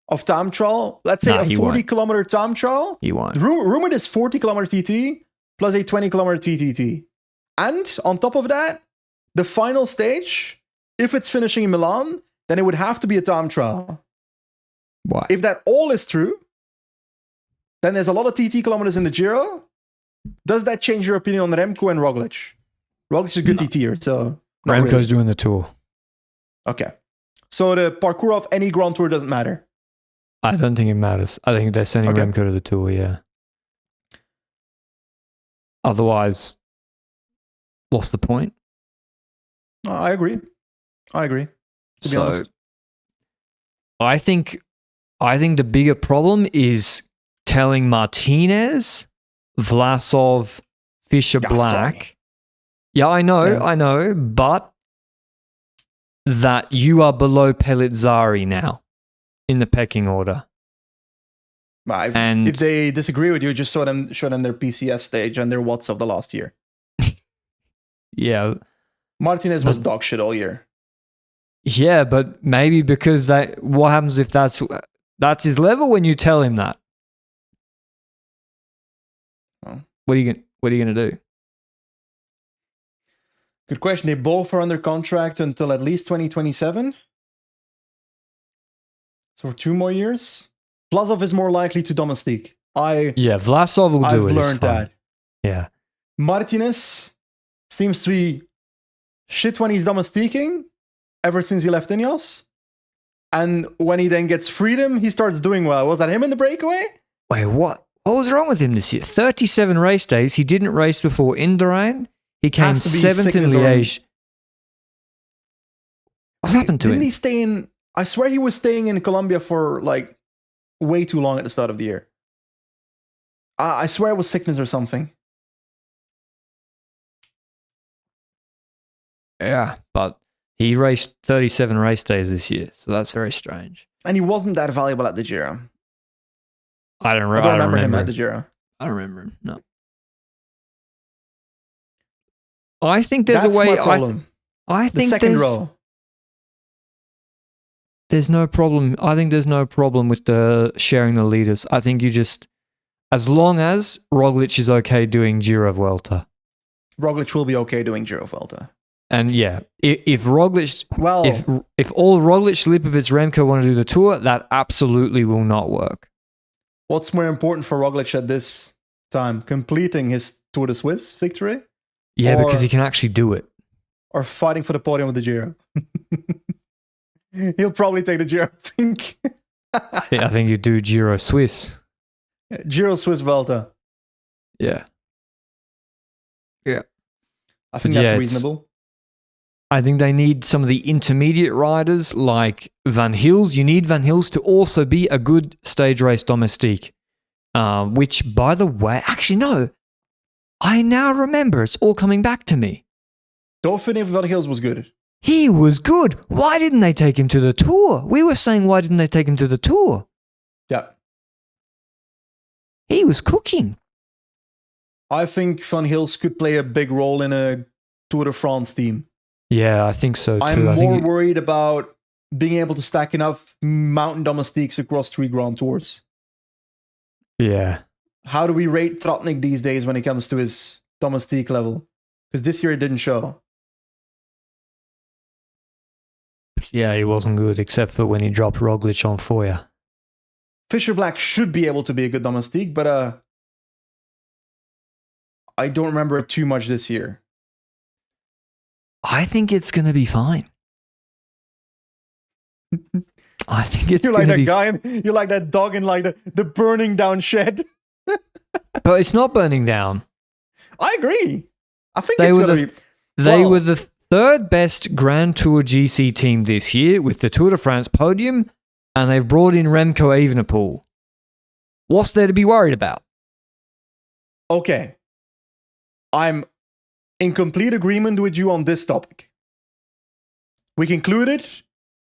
of time trial. Let's say a 40-kilometer time trial. He won't. Rumored is 40-kilometer TT plus a 20-kilometer TTT. And on top of that, the final stage, if it's finishing in Milan, then it would have to be a time trial. Why? If that all is true, then there's a lot of TT kilometers in the Giro. Does that change your opinion on Remco and Roglic? Roglic is a good TTer, so... Remco's really doing the Tour. Okay. So the parcours of any Grand Tour doesn't matter? I don't think it matters. I think they're sending Remco to the Tour, yeah. Otherwise, what's the point? I agree. To be honest. I think the bigger problem is telling Martinez, Vlasov, Fisher Black. Yeah, I know, but that you are below Pellizzari now in the pecking order. And if they disagree with you, just show them their PCS stage and their watts of the last year. Yeah. Martinez was dog shit all year. Yeah, but maybe because what happens if that's his level when you tell him that? Oh. What are you gonna do? Good question. They both are under contract until at least 2027. So for 2 more years. Vlasov is more likely to domestique. Vlasov will do it. I've learned that. Yeah. Martinez seems to be shit when he's domestiquing ever since he left Ineos. And when he then gets freedom, he starts doing well. Was that him in the breakaway? Wait, what? What was wrong with him this year? 37 race days. He didn't race before Indurain. He came 7th in Liège. What's happened to him? Didn't he stay in... I swear he was staying in Colombia for like way too long at the start of the year. I swear it was sickness or something. Yeah, but he raced 37 race days this year, so that's very strange. And he wasn't that valuable at the Giro. I don't remember him at the Giro. I don't remember him, no. I think there's a way... I The think second row. there's no problem. I think there's no problem with the sharing the leaders. I think you just, as long as Roglic is okay doing Giro Vuelta. Roglic will be okay doing Giro Vuelta. And yeah, if Roglic, Well, if all Roglic, Lipovic, Remco want to do the Tour, that absolutely will not work. what's more important for Roglic at this time? Completing his Tour de Suisse victory? Yeah, Or- because he can actually do it. Or fighting for the podium of the Giro? He'll probably take the Giro, I think. I think you do Giro Swiss. Giro Swiss Vuelta. Yeah. I think But that's yeah, reasonable. I think they need some of the intermediate riders like Van Hills. You need Van Hills to also be a good stage race domestique. Which, by the way, actually, no. I now remember. It's all coming back to me. Dauphiné Van Hills was good. He was good. Why didn't they take him to the Tour? We were saying, why didn't they take him to the Tour? Yeah. He was cooking. I think Van Hills could play a big role in a Tour de France team. Yeah, I think so too. I'm I more think worried about being able to stack enough mountain domestiques across 3 Grand Tours. yeah. How do we rate Trotnik these days when it comes to his domestique level? Because this year it didn't show. Yeah, he wasn't good except for when he dropped Roglic on Foya. Fisher Black should be able to be a good domestique, but I don't remember it too much this year. I think it's going to be fine. I think it's You're going like to that be guy, you're like that dog in like the burning down shed. But it's not burning down. I agree. I think They it's were going to be... They Well- were the third best Grand Tour GC team this year with the Tour de France podium, and they've brought in Remco Evenepoel. What's there to be worried about? Okay. I'm in complete agreement with you on this topic. We concluded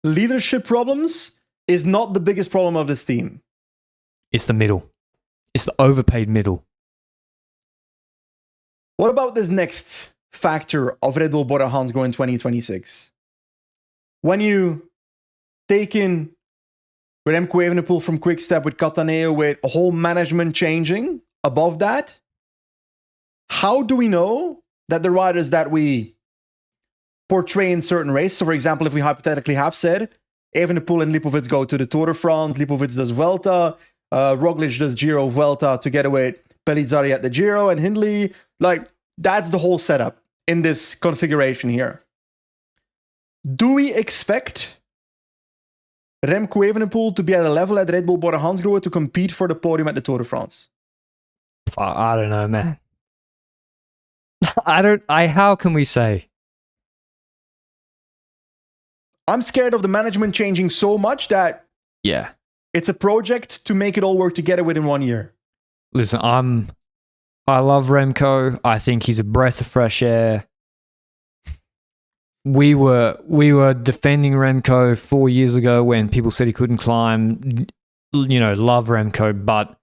leadership problems is not the biggest problem of this team. It's the middle. It's the overpaid middle. What about this next factor of Red Bull Bora Hansgrohe in 2026? When you take in Remco Evenepoel from Quickstep with Cattaneo with a whole management changing above that, how do we know that the riders that we portray in certain races, so for example, if we hypothetically have said Evenepoel and Lipovic go to the Tour de France, Lipovic does Vuelta, Roglic does Giro Vuelta together with Pellizzari at the Giro and Hindley, like that's the whole setup in this configuration here. Do we expect Remco Evenepoel to be at a level at Red Bull Bora Hansgrohe to compete for the podium at the Tour de France? I don't know, man. How can we say? I'm scared of the management changing so much that Yeah. it's a project to make it all work together within 1 year. Listen, I love Remco. I think he's a breath of fresh air. We were defending Remco 4 years ago when people said he couldn't climb. You know, love Remco, but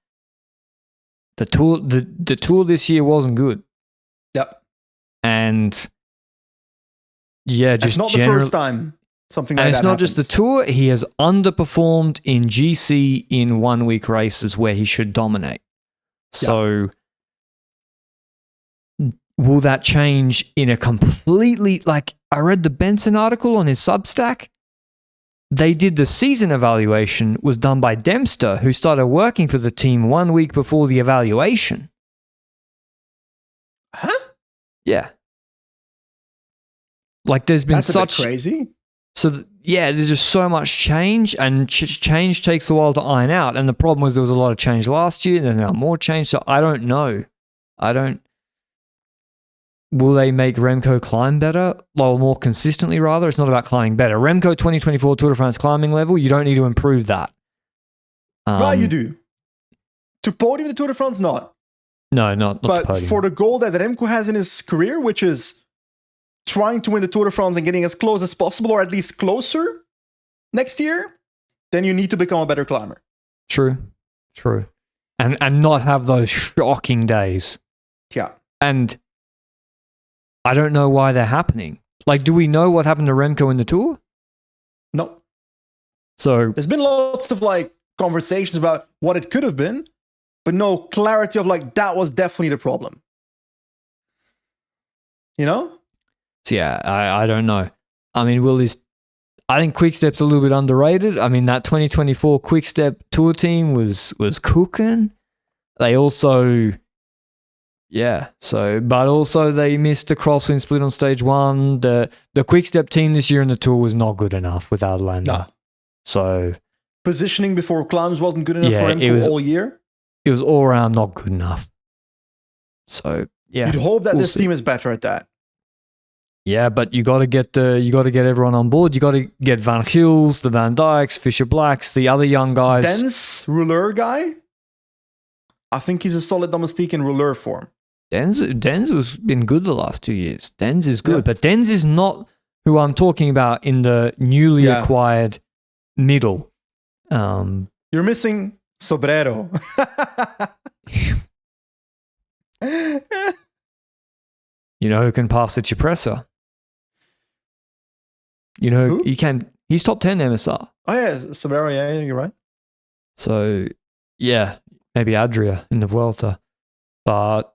the tour this year wasn't good. Yep. And yeah, just It's not the first time something like and that it's not just the happens. tour. He has underperformed in GC in 1 week races where he should dominate. So will that change in a completely, like I read the Benson article on his Substack. They did the season evaluation was done by Dempster, who started working for the team 1 week before the evaluation. Huh? Yeah. Like there's been That's a bit such crazy. So, yeah, there's just so much change, and change takes a while to iron out. And the problem was there was a lot of change last year, and there's now more change. So, I don't know. Will they make Remco climb better? Or more consistently, rather? It's not about climbing better. Remco 2024 Tour de France climbing level, you don't need to improve that. Well, you do. To podium the Tour de France, not. No, not But the podium. for the goal that Remco has in his career, which is trying to win the Tour de France and getting as close as possible, or at least closer next year, then you need to become a better climber. True. And not have those shocking days. Yeah. And I don't know why they're happening. Like, do we know what happened to Remco in the Tour? No. So There's been lots of like conversations about what it could have been, but no clarity of like that was definitely the problem. You know? So yeah, I don't know. I mean, I think Quickstep's a little bit underrated. I mean, that 2024 Quickstep Tour team was cooking. They also, but also they missed a crosswind split on stage one. The Quickstep team this year in the Tour was not good enough without Landa. No. So positioning before climbs wasn't good enough for Remco all year. It was all around not good enough. So yeah, you'd hope that this team is better at that. Yeah, but you got to get everyone on board. You got to get Van Gils, the Van Dijks, Fisher Blacks, the other young guys. Den's rouleur guy. I think he's a solid domestique in rouleur form. Den's has been good the last 2 years. Den's is good, but Den's is not who I'm talking about in the newly acquired middle. You're missing Sobrero. You know who can pass the Cipressa? You know who? He can. He's top 10 MSR. Oh yeah, Sobrero. Yeah, you're right. So yeah, maybe Adria in the Vuelta, but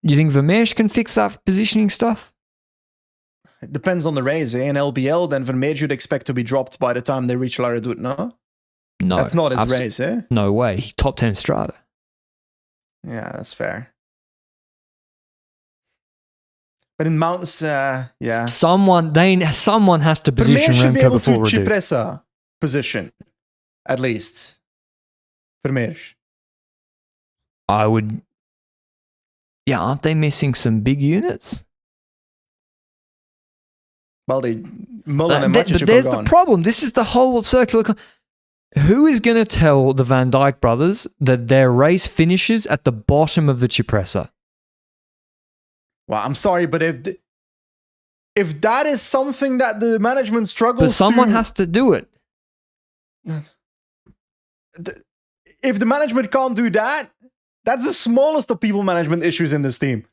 you think Vermeersch can fix that positioning stuff? It depends on the race. In LBL, then Vermeersch you'd expect to be dropped by the time they reach La Redoute, no? No. That's not his race, eh? No way. He top 10 Strada. Yeah, that's fair. But in mountains, yeah. Someone has to position Vermeersch should be Remco able before to Redoute. Cipressa position, at least. Vermeersch. I would... Yeah, aren't they missing some big units? Well, Mullen and Macic but there's the problem. This is the whole circular... Who is going to tell the Van Dijk brothers that their race finishes at the bottom of the Cipressa? Well, I'm sorry, but if that is something that the management struggles but someone has to do it. If the management can't do that, that's the smallest of people management issues in this team.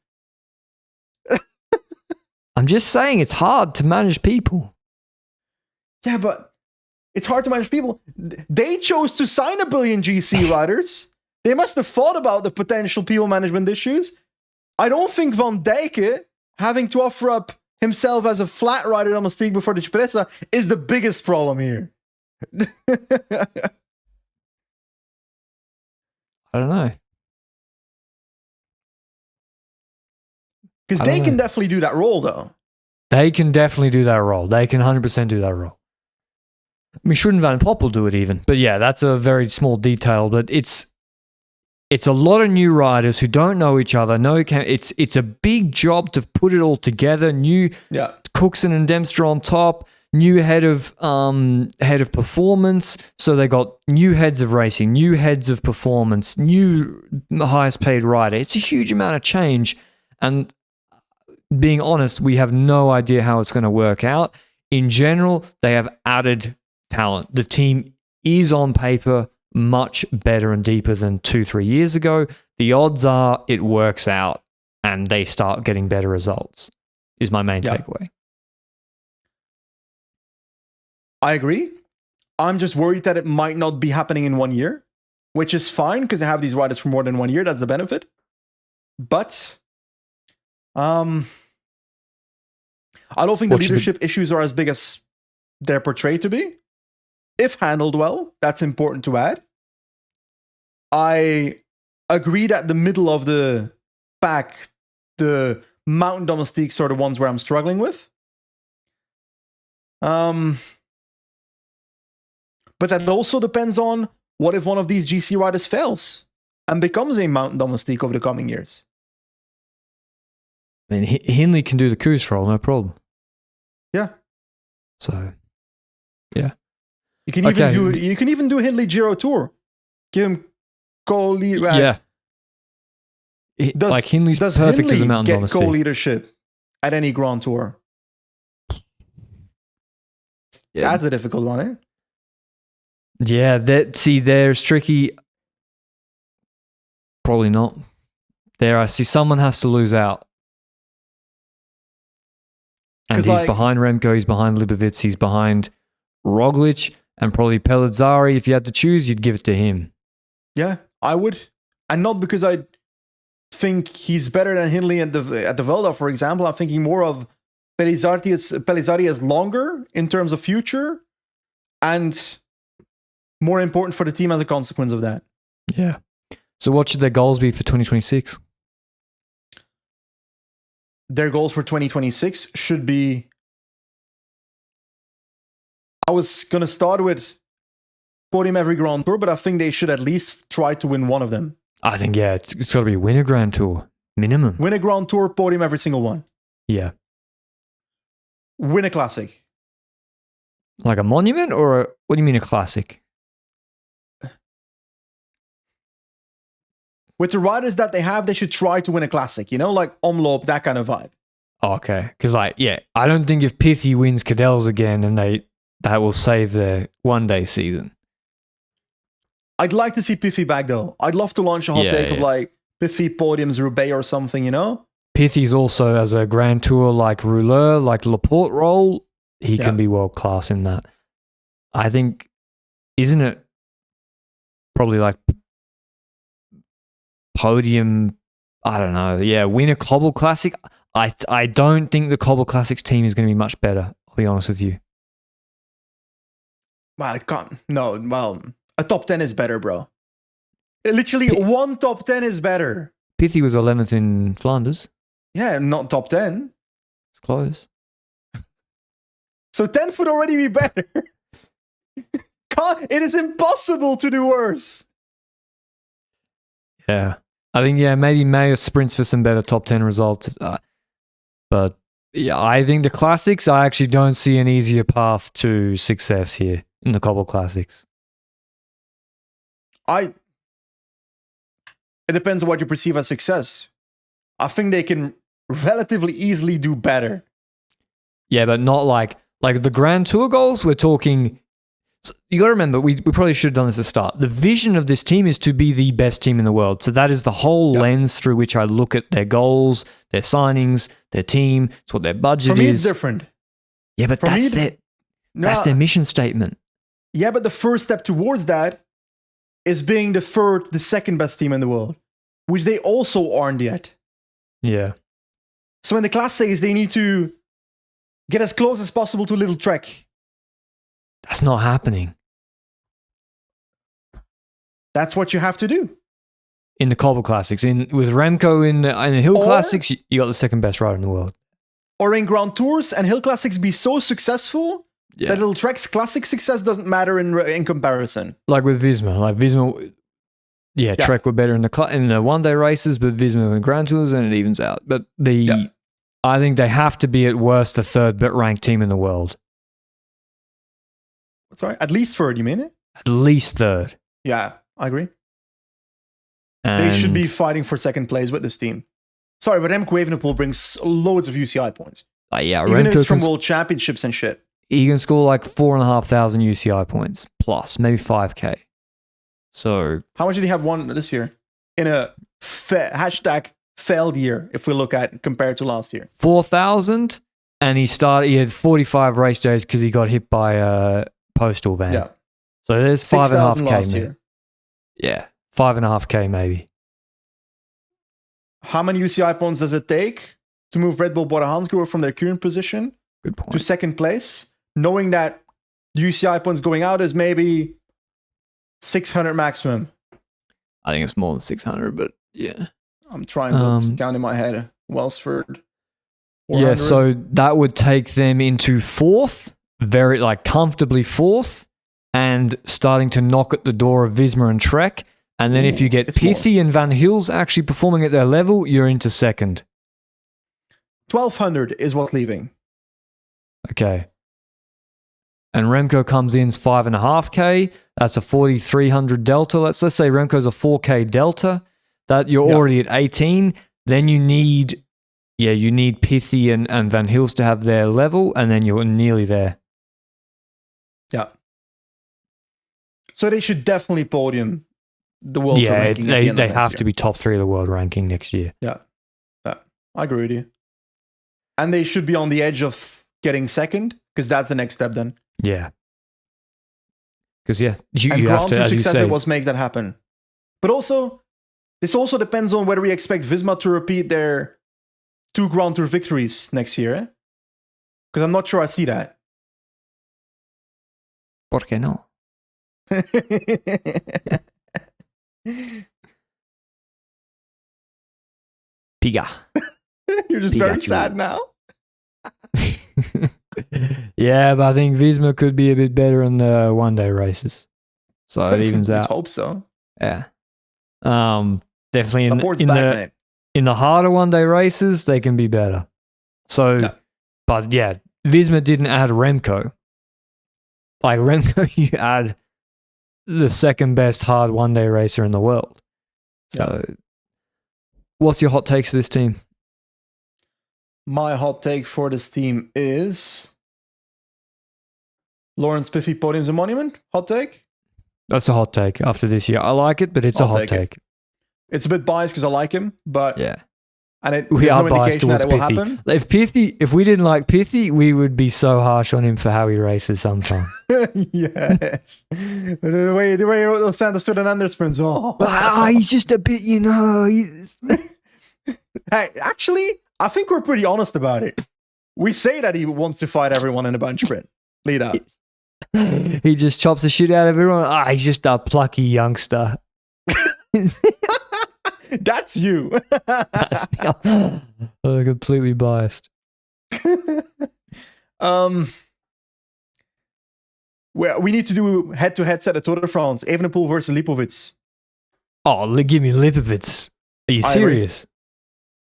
I'm just saying it's hard to manage people. Yeah, but it's hard to manage people. They chose to sign 1 billion GC riders. They must have thought about the potential people management issues. I don't think Van Dijk having to offer up himself as a flat rider domestique before the Cipressa is the biggest problem here. I don't know. Because they can definitely do that role, though. They can definitely do that role. They can 100% do that role. I mean, shouldn't Van Poppel do it even? But yeah, that's a very small detail. But it's a lot of new riders who don't know each other. It's a big job to put it all together. New Cookson and Dempster on top. New head of performance. So they got new heads of racing, new heads of performance, new highest paid rider. It's a huge amount of change. And being honest, we have no idea how it's going to work out. In general, they have added talent. The team is on paper much better and deeper than 2-3 years ago. The odds are it works out and they start getting better results, is my main takeaway. I agree. I'm just worried that it might not be happening in 1 year, which is fine because they have these riders for more than 1 year. That's the benefit. But I don't think the leadership issues are as big as they're portrayed to be. If handled well, that's important to add. I agree that the middle of the pack, the mountain domestiques are the ones where I'm struggling with. But that also depends on what if one of these GC riders fails and becomes a mountain domestique over the coming years. I mean, Hindley can do the cruise role, no problem. Yeah. So, yeah. You can even do a Hindley Giro Tour. Give him co-lead. Yeah. Hindley's perfect Hindley as a mountain domestique. Get co-leadership at any Grand Tour? Yeah. That's a difficult one, eh? Yeah, there's tricky. Probably not. There, I see someone has to lose out. And he's behind Remco, he's behind Lipovic, he's behind Roglic, and probably Pellizzari. If you had to choose, you'd give it to him. Yeah, I would. And not because I think he's better than Hindley at the Vuelta, for example. I'm thinking more of Pellizzari is longer in terms of future and more important for the team as a consequence of that. Yeah. So what should their goals be for 2026? Their goals for 2026 should be... I was going to start with podium every Grand Tour, but I think they should at least try to win one of them. I think, yeah, it's got to be win a Grand Tour, minimum. Win a Grand Tour, podium every single one. Yeah. Win a classic. Like a monument or what do you mean a classic? With the riders that they have, they should try to win a classic, like Omloop, that kind of vibe. Okay. Because, I don't think if Pithy wins Cadell's again and that will save their one-day season. I'd like to see Pithy back, though. I'd love to launch a hot take of Pithy podiums Roubaix or something, Pithy's also, as a Grand Tour, like Rouleur, like Laporte role, he can be world-class in that. I think, isn't it probably like podium, I don't know, win a Cobble Classic? I don't think the Cobble Classics team is going to be much better, I'll be honest with you. Well, a top 10 is better, bro. Literally, one top 10 is better. Pithy was 11th in Flanders. Yeah, not top 10. It's close. So 10 would already be better. It is impossible to do worse. Yeah. I think, maybe Mayer sprints for some better top 10 results. But, I think the Classics, I actually don't see an easier path to success here in the Cobble Classics. It depends on what you perceive as success. I think they can relatively easily do better. Yeah, but not like the Grand Tour goals, we're talking... So you got to remember, we probably should have done this at the start. The vision of this team is to be the best team in the world. So that is the whole lens through which I look at their goals, their signings, their team. It's what their budget is. For me, it's different. Yeah, but that's their mission statement. Yeah, but the first step towards that is being the second best team in the world, which they also aren't yet. Yeah. So in the Classics, they need to get as close as possible to Little Trek. That's not happening. That's what you have to do. In the Cobble Classics. With Remco in the Hill Classics, you got the second best rider in the world. Or in Grand Tours and Hill Classics be so successful that Little Trek's classic success doesn't matter in comparison. Like with Visma. Trek were better in the one-day races, but Visma in Grand Tours, and it evens out. But I think they have to be at worst the third ranked team in the world. Sorry, at least third, you mean it? At least third. Yeah, I agree. They should be fighting for second place with this team. Sorry, but Remco Evenepoel brings loads of UCI points. Even if it's from World Championships and shit. He can score like 4,500 UCI points plus, maybe 5K. So... How much did he have won this year? In a #failed year, if we look at compared to last year. 4,000, and he had 45 race days because he got hit by a postal van. Yeah. So there's 5,500 last year. Yeah, 5,500 maybe. How many UCI points does it take to move Red Bull BORA Hansgrohe from their current position to second place? Knowing that the UCI points going out is maybe 600 maximum. I think it's more than 600, but yeah. I'm trying to count in my head. Welsford. 400. Yeah, so that would take them into fourth, very comfortably fourth, and starting to knock at the door of Visma and Trek. And then if you get Pithy and Van Hills actually performing at their level, you're into second. 1,200 is what's leaving. Okay. And Remco comes in 5.5K. That's a 4,300 delta. Let's say Remco's a 4K delta. That you're already at 18. Then you need Pithy and Van Hills to have their level, and then you're nearly there. Yeah. So they should definitely podium the world tour ranking. They have to be top 3 of the world ranking next year. Yeah. I agree with you. And they should be on the edge of getting second, because that's the next step then. Yeah. Because, you And have to, Grand Tour as you success say, it was makes that happen. But also, this also depends on whether we expect Visma to repeat their 2 Grand Tour victories next year. Because I'm not sure I see that. ¿por qué no? Piga. You're just very sad now. Yeah, but I think Visma could be a bit better in the one-day races. So it evens You'd out. hope so. Yeah. Definitely in the harder one-day races, they can be better. So, but yeah, Visma didn't add Remco. Like Remco, you add the second best hard one-day racer in the world. So, what's your hot takes for this team? My hot take for this team is Lawrence Piffy podiums and monument. Hot take? That's a hot take after this year. I like it, but it's a hot take. It's a bit biased because I like him, but yeah. And we are no biased towards that Pithy. If we didn't like Pithy, we would be so harsh on him for how he races sometimes. Yes. The way Santos stood in undersprints. He's just a bit, Hey, actually, I think we're pretty honest about it. We say that he wants to fight everyone in a bunch sprint. Lead up. He just chops the shit out of everyone. He's just a plucky youngster. That's you. Completely biased. Well, we need to do head-to-head set at Tour de France. Evenepoel versus Lipovic. Oh, give me Lipovic. Are you serious?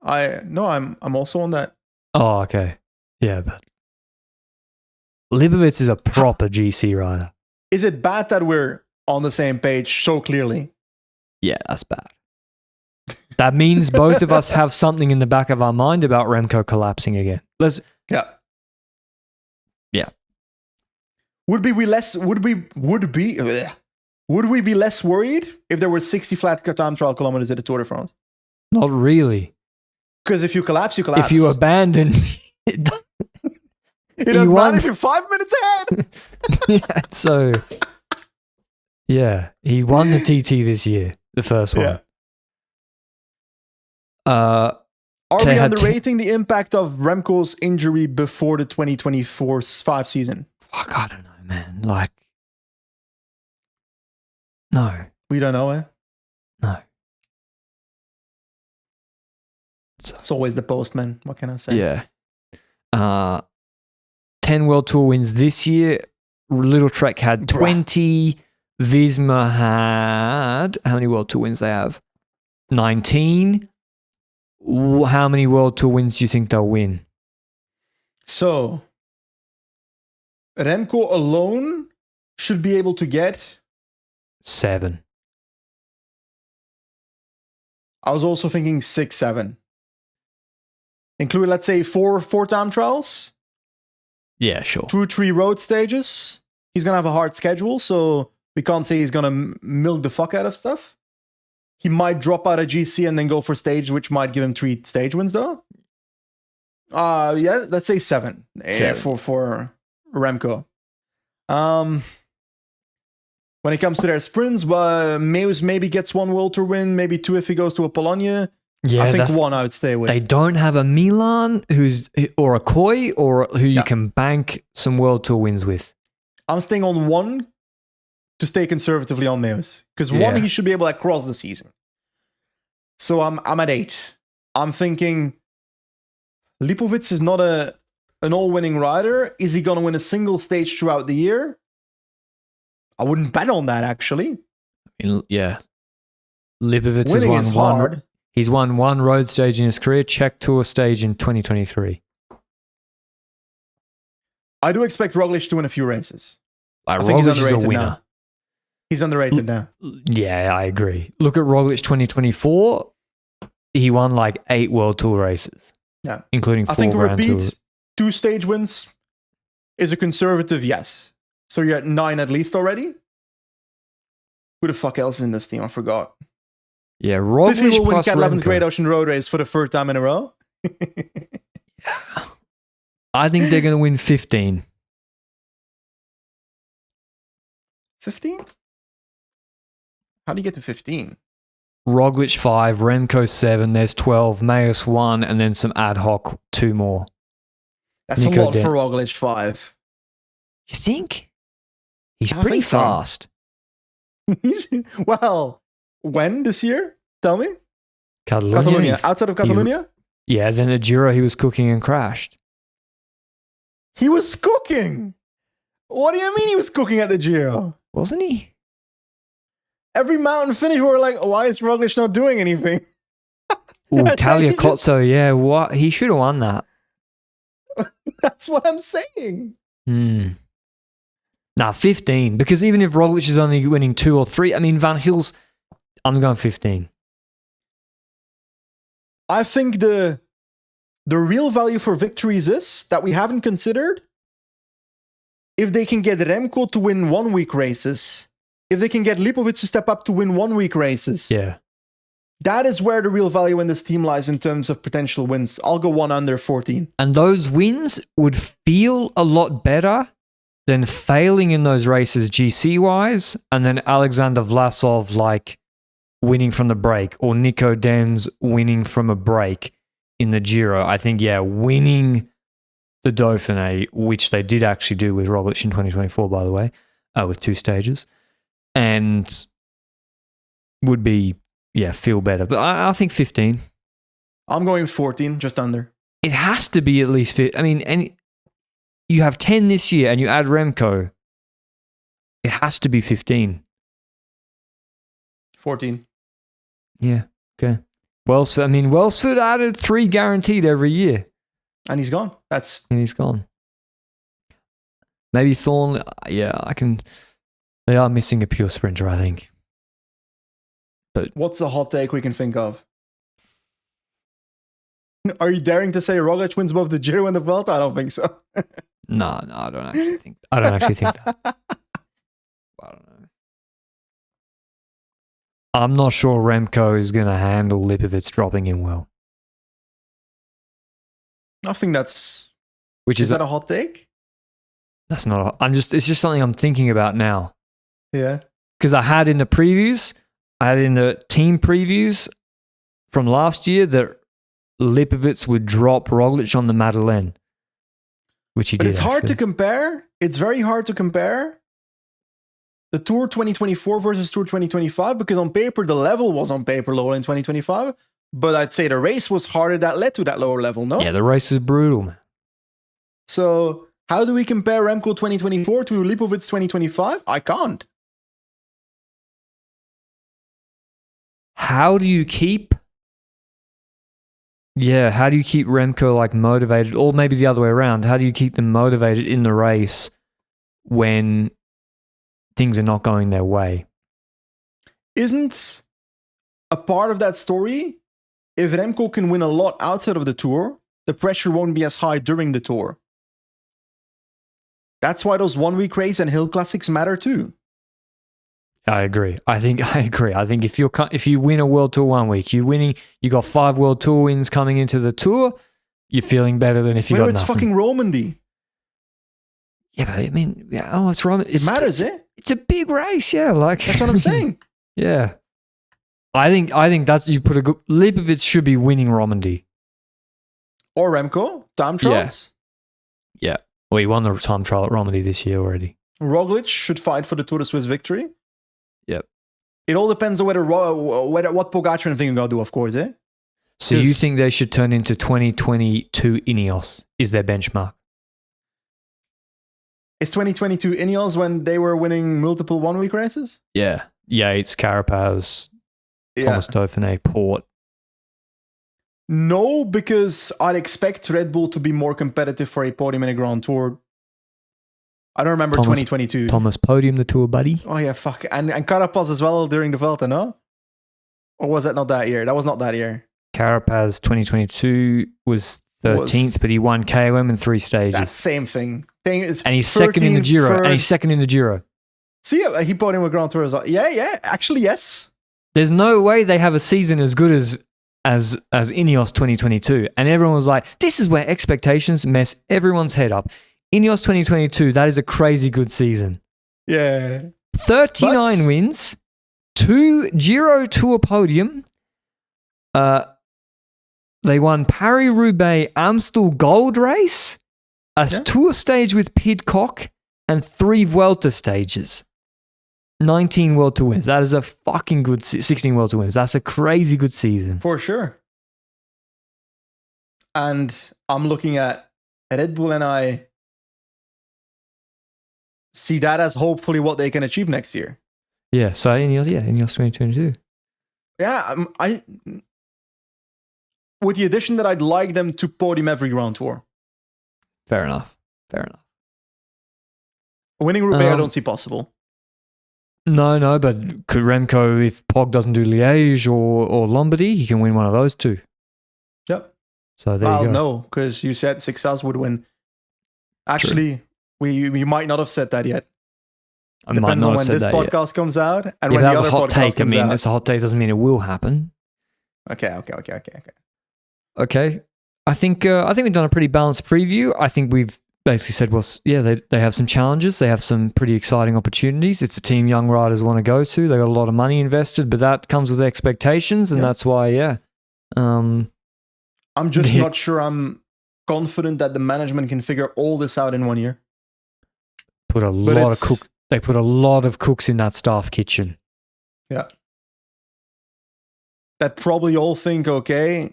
I'm also on that. Oh, okay. Yeah, but Lipovic is a proper GC rider. Is it bad that we're on the same page so clearly? Yeah, that's bad. That means both of us have something in the back of our mind about Remco collapsing again. Yeah. Would we be less worried if there were 60 flat time trial kilometers at the Tour de France? Not really. Because if you collapse, you collapse. If you abandon, it doesn't matter if you're 5 minutes ahead. Yeah, so he won the TT this year, the first one. Are we underrating the impact of Remco's injury before the 2024-5 season? Fuck, I don't know, man. No. We don't know, eh? No. It's always the postman. What can I say? Yeah. 10 World Tour wins this year. Little Trek had 20. Visma had... How many World Tour wins they have? 19. How many World Tour wins do you think they'll win? So, Remco alone should be able to get 7. I was also thinking 6, 7. Include, let's say, 4 time trials. Yeah, sure. 2 or 3 road stages. He's going to have a hard schedule, so we can't say he's going to milk the fuck out of stuff. He might drop out of GC and then go for stage, which might give him 3 stage wins, though. Let's say 7. For Remco. When it comes to their sprints, Meus maybe gets 1 World Tour win, maybe 2 if he goes to a Pologne. Yeah, I think 1 I would stay with. They don't have a Milan or a Koi or who you can bank some World Tour wins with. I'm staying on 1 to stay conservatively on Meus. Because 1 he should be able to cross the season. So I'm at 8. I'm thinking Lipovic is not an all-winning rider. Is he going to win a single stage throughout the year? I wouldn't bet on that, actually. Yeah. Lipovic has winning won is hard. He's won 1 road stage in his career, Czech Tour stage in 2023. I do expect Roglic to win a few races. I think he's underrated a winner. Now. He's underrated now. Yeah, I agree. Look at Roglic 2024. He won 8 World Tour races. Yeah. Including 4 Grand Tours. 2 stage wins is a conservative yes. So you're at 9 at least already? Who the fuck else is in this team? I forgot. Yeah, Roglic Piffy will win plus Cat 11's Remco. Great Ocean Road Race for the 3rd time in a row. Yeah. I think they're going to win 15. 15? How do you get to 15? Roglic 5, Remco 7, there's 12, Mayos 1, and then some ad hoc 2 more. That's a lot for Roglic 5. You think? He's pretty fast. Well, when this year? Tell me. Catalonia. Outside of Catalonia? Yeah, then at Giro he was cooking and crashed. He was cooking? What do you mean he was cooking at the Giro? Wasn't he? Every mountain finish we were like, why is Roglic not doing anything? Ooh, Talia Cozzo, yeah, what? He should have won that. That's what I'm saying. Nah, 15. Because even if Roglic is only winning 2 or 3, I mean, Van Hills, I'm going 15. I think the real value for victories is that we haven't considered if they can get Remco to win 1 week races, if they can get Lipovic to step up to win 1 week races. Yeah. That is where the real value in this team lies in terms of potential wins. I'll go 1 under 14. And those wins would feel a lot better than failing in those races GC-wise, and then Alexander Vlasov like winning from the break, or Nico Denz winning from a break in the Giro. I think, yeah, winning the Dauphiné, which they did actually do with Roglic in 2024, by the way, with 2 stages, and would be, yeah, feel better. But I think 15. I'm going 14, just under. It has to be at least 15. I mean, and you have 10 this year and you add Remco, it has to be 15. 14. Yeah, okay. Welsford added 3 guaranteed every year. And he's gone. And he's gone. Maybe Thorn, yeah, they are missing a pure sprinter, I think. But what's a hot take we can think of? Are you daring to say Roglic wins both the Giro and the Vuelta? I don't think so. No, I don't actually think that. I don't know. I'm not sure Remco is going to handle Lipovic dropping him well. I think that's... Is that a hot take? That's not it's just something I'm thinking about now. Yeah. Because I had in the team previews from last year that Lipovic would drop Roglic on the Madeleine, which he did. But it's hard to compare. It's very hard to compare the Tour 2024 versus Tour 2025, because on paper, the level was on paper lower in 2025, but I'd say the race was harder that led to that lower level, no? Yeah, the race was brutal, man. So how do we compare Remco 2024 to Lipovic 2025? I can't. How do you keep Remco like motivated, or maybe the other way around? How do you keep them motivated in the race when things are not going their way? Isn't a part of that story, if Remco can win a lot outside of the Tour, the pressure won't be as high during the Tour. That's why those 1 week race and hill classics matter too. I agree. I think if you win a World Tour 1 week, you got 5 World Tour wins coming into the Tour, you're feeling better than if you got nothing. It's fucking Romandy. Yeah, but I mean, it's Roman. It matters, eh? It's a big race, yeah. Like that's what I'm saying. Yeah, I think that's you put a good. Lipovic should be winning Romandy or Remco time trials. Yeah. Well, he won the time trial at Romandy this year already. Roglic should fight for the Tour de Suisse victory. Yep. It all depends on what Pogacar and Vingegaard do, of course, eh? So you think they should turn into 2022 Ineos is their benchmark? Is 2022 Ineos when they were winning multiple 1 week races? Yeah. Yates, Carapaz, Thomas Dauphiné, Port. No, because I'd expect Red Bull to be more competitive for a podium in a Grand Tour. I don't remember 2022. Thomas podium the Tour, buddy. Oh yeah, fuck. And Carapaz as well during the Vuelta, no? Or was that not that year? That was not that year. Carapaz 2022 was 13th, but he won KOM in 3 stages. That same thing. And he's second in the Giro. See, he podium with Grand Tour as well. Yeah, actually, yes. There's no way they have a season as good as as Ineos 2022, and everyone was like, "This is where expectations mess everyone's head up." Ineos 2022, that is a crazy good season. Yeah. 39 wins, 2 Giro Tour podium. They won Paris-Roubaix Amstel Gold Race, a tour stage with Pidcock, and 3 Vuelta stages. 19 World Tour wins. That is a fucking good 16 World Tour wins. That's a crazy good season. For sure. And I'm looking at Red Bull, and I see that as hopefully what they can achieve next year. Yeah, so Ineos 2022. Yeah, I with the addition that I'd like them to podium every Grand Tour. Fair enough. Winning Roubaix, I don't see possible. No, but could Remco, if Pog doesn't do Liège or Lombardy, he can win one of those two. Yep. So there you go. No, because you said 6 would win. Actually, we might not have said that yet. Depends on when this podcast comes out and when the other podcast comes out. It's a hot take. Doesn't mean it will happen. Okay. I think we've done a pretty balanced preview. I think we've basically said, well, yeah, they have some challenges. They have some pretty exciting opportunities. It's a team young riders want to go to. They got a lot of money invested, but that comes with expectations, and that's why, I'm just not sure I'm confident that the management can figure all this out in 1 year. They put a lot of cooks in that staff kitchen. Yeah. That probably all think, okay,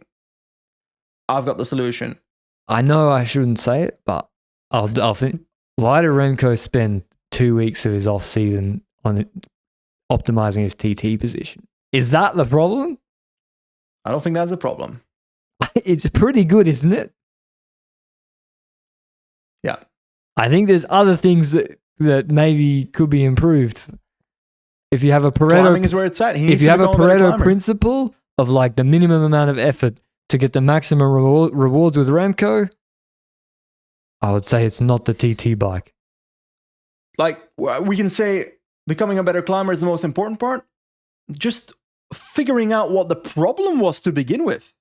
I've got the solution. I know I shouldn't say it, but I'll think, why did Remco spend 2 weeks of his off season on optimizing his TT position? Is that the problem? I don't think that's a problem. It's pretty good, isn't it? Yeah. I think there's other things that maybe could be improved. If you have a Pareto, climbing is where it's at. If you have a Pareto principle of like the minimum amount of effort to get the maximum rewards with Remco, I would say it's not the TT bike. Like, we can say becoming a better climber is the most important part. Just figuring out what the problem was to begin with.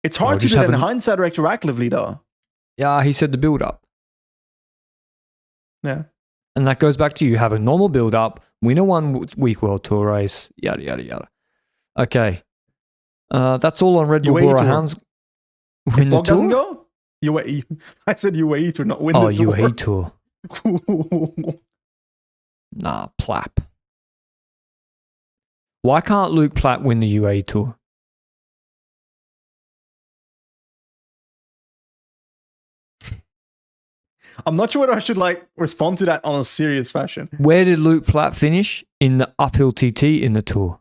It's hard to do that in hindsight retroactively, though. Yeah, he said the build-up. Yeah. And that goes back to you have a normal build-up, win a 1 week World Tour race, yada, yada, yada. Okay. That's all on Red Bull BORA Hans. Win the tour? Doesn't go? I said UAE Tour, not win the tour. UAE Tour. Nah, Plapp. Why can't Luke Platt win the UAE Tour? I'm not sure whether I should respond to that on a serious fashion. Where did Luke Platt finish in the uphill TT in the Tour?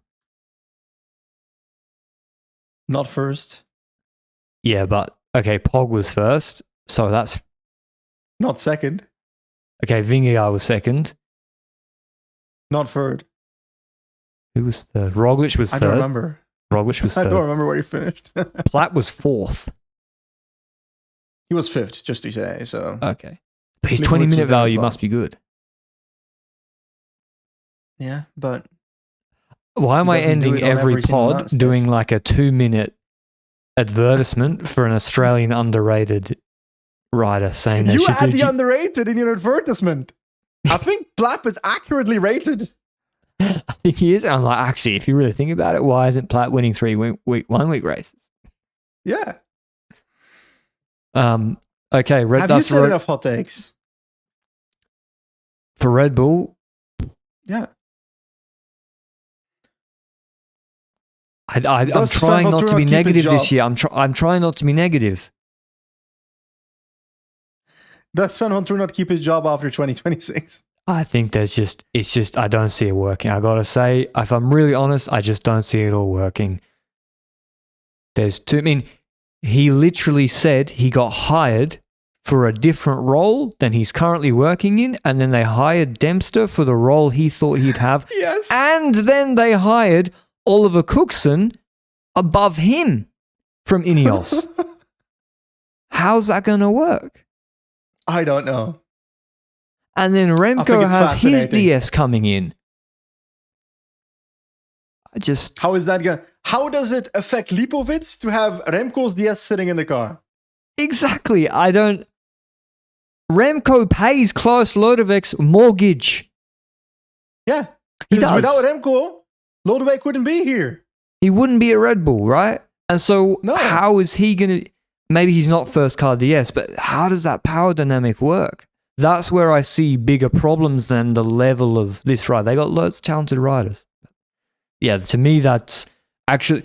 Not first. Yeah, but okay, Pog was first, so that's not second. Okay, Vingegaard was second. Not third. Who was third? Roglic was third. I don't remember. Roglic was third. I don't remember where he finished. Platt was fourth. He was fifth, just to say. So okay, but his 20-minute value must be good. Yeah, but why am I ending every pod doing like a 2-minute advertisement for an Australian underrated rider saying that you had the underrated in your advertisement? I think Platt is accurately rated. I think he is. I'm like, actually, if you really think about it, why isn't Platt winning 1 week races? Yeah. Okay. Have you said enough hot takes for Red Bull? Yeah. I'm trying not to be negative this year. I'm trying not to be negative. Does Sven Vantur not keep his job after 2026? I think it's just, I don't see it working. I gotta say, if I'm really honest, I just don't see it all working. He literally said he got hired for a different role than he's currently working in, and then they hired Dempster for the role he thought he'd have. Yes. And then they hired Oliver Cookson above him from Ineos. How's that going to work? I don't know. And then Remco has his DS coming in. How is that going? How does it affect Lipovic to have Remco's DS sitting in the car? Exactly. I don't. Remco pays Klaus Lodeweg's mortgage. Yeah. He Because does. without Remco, Lodewijk wouldn't be here. He wouldn't be at Red Bull, right? And so No. how is he going to... Maybe he's not first car DS, but how does that power dynamic work? That's where I see bigger problems than the level of this ride. They got loads of talented riders. Yeah, to me, that's actually...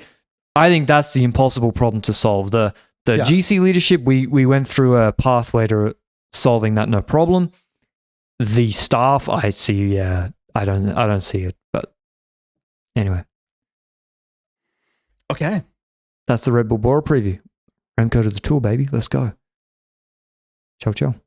I think that's the impossible problem to solve. The GC leadership, we went through a pathway to solving that, no problem. The staff, I see, I don't see it. But anyway. Okay. That's the Red Bull BORA preview. Remco to the tour, baby. Let's go. Ciao, ciao.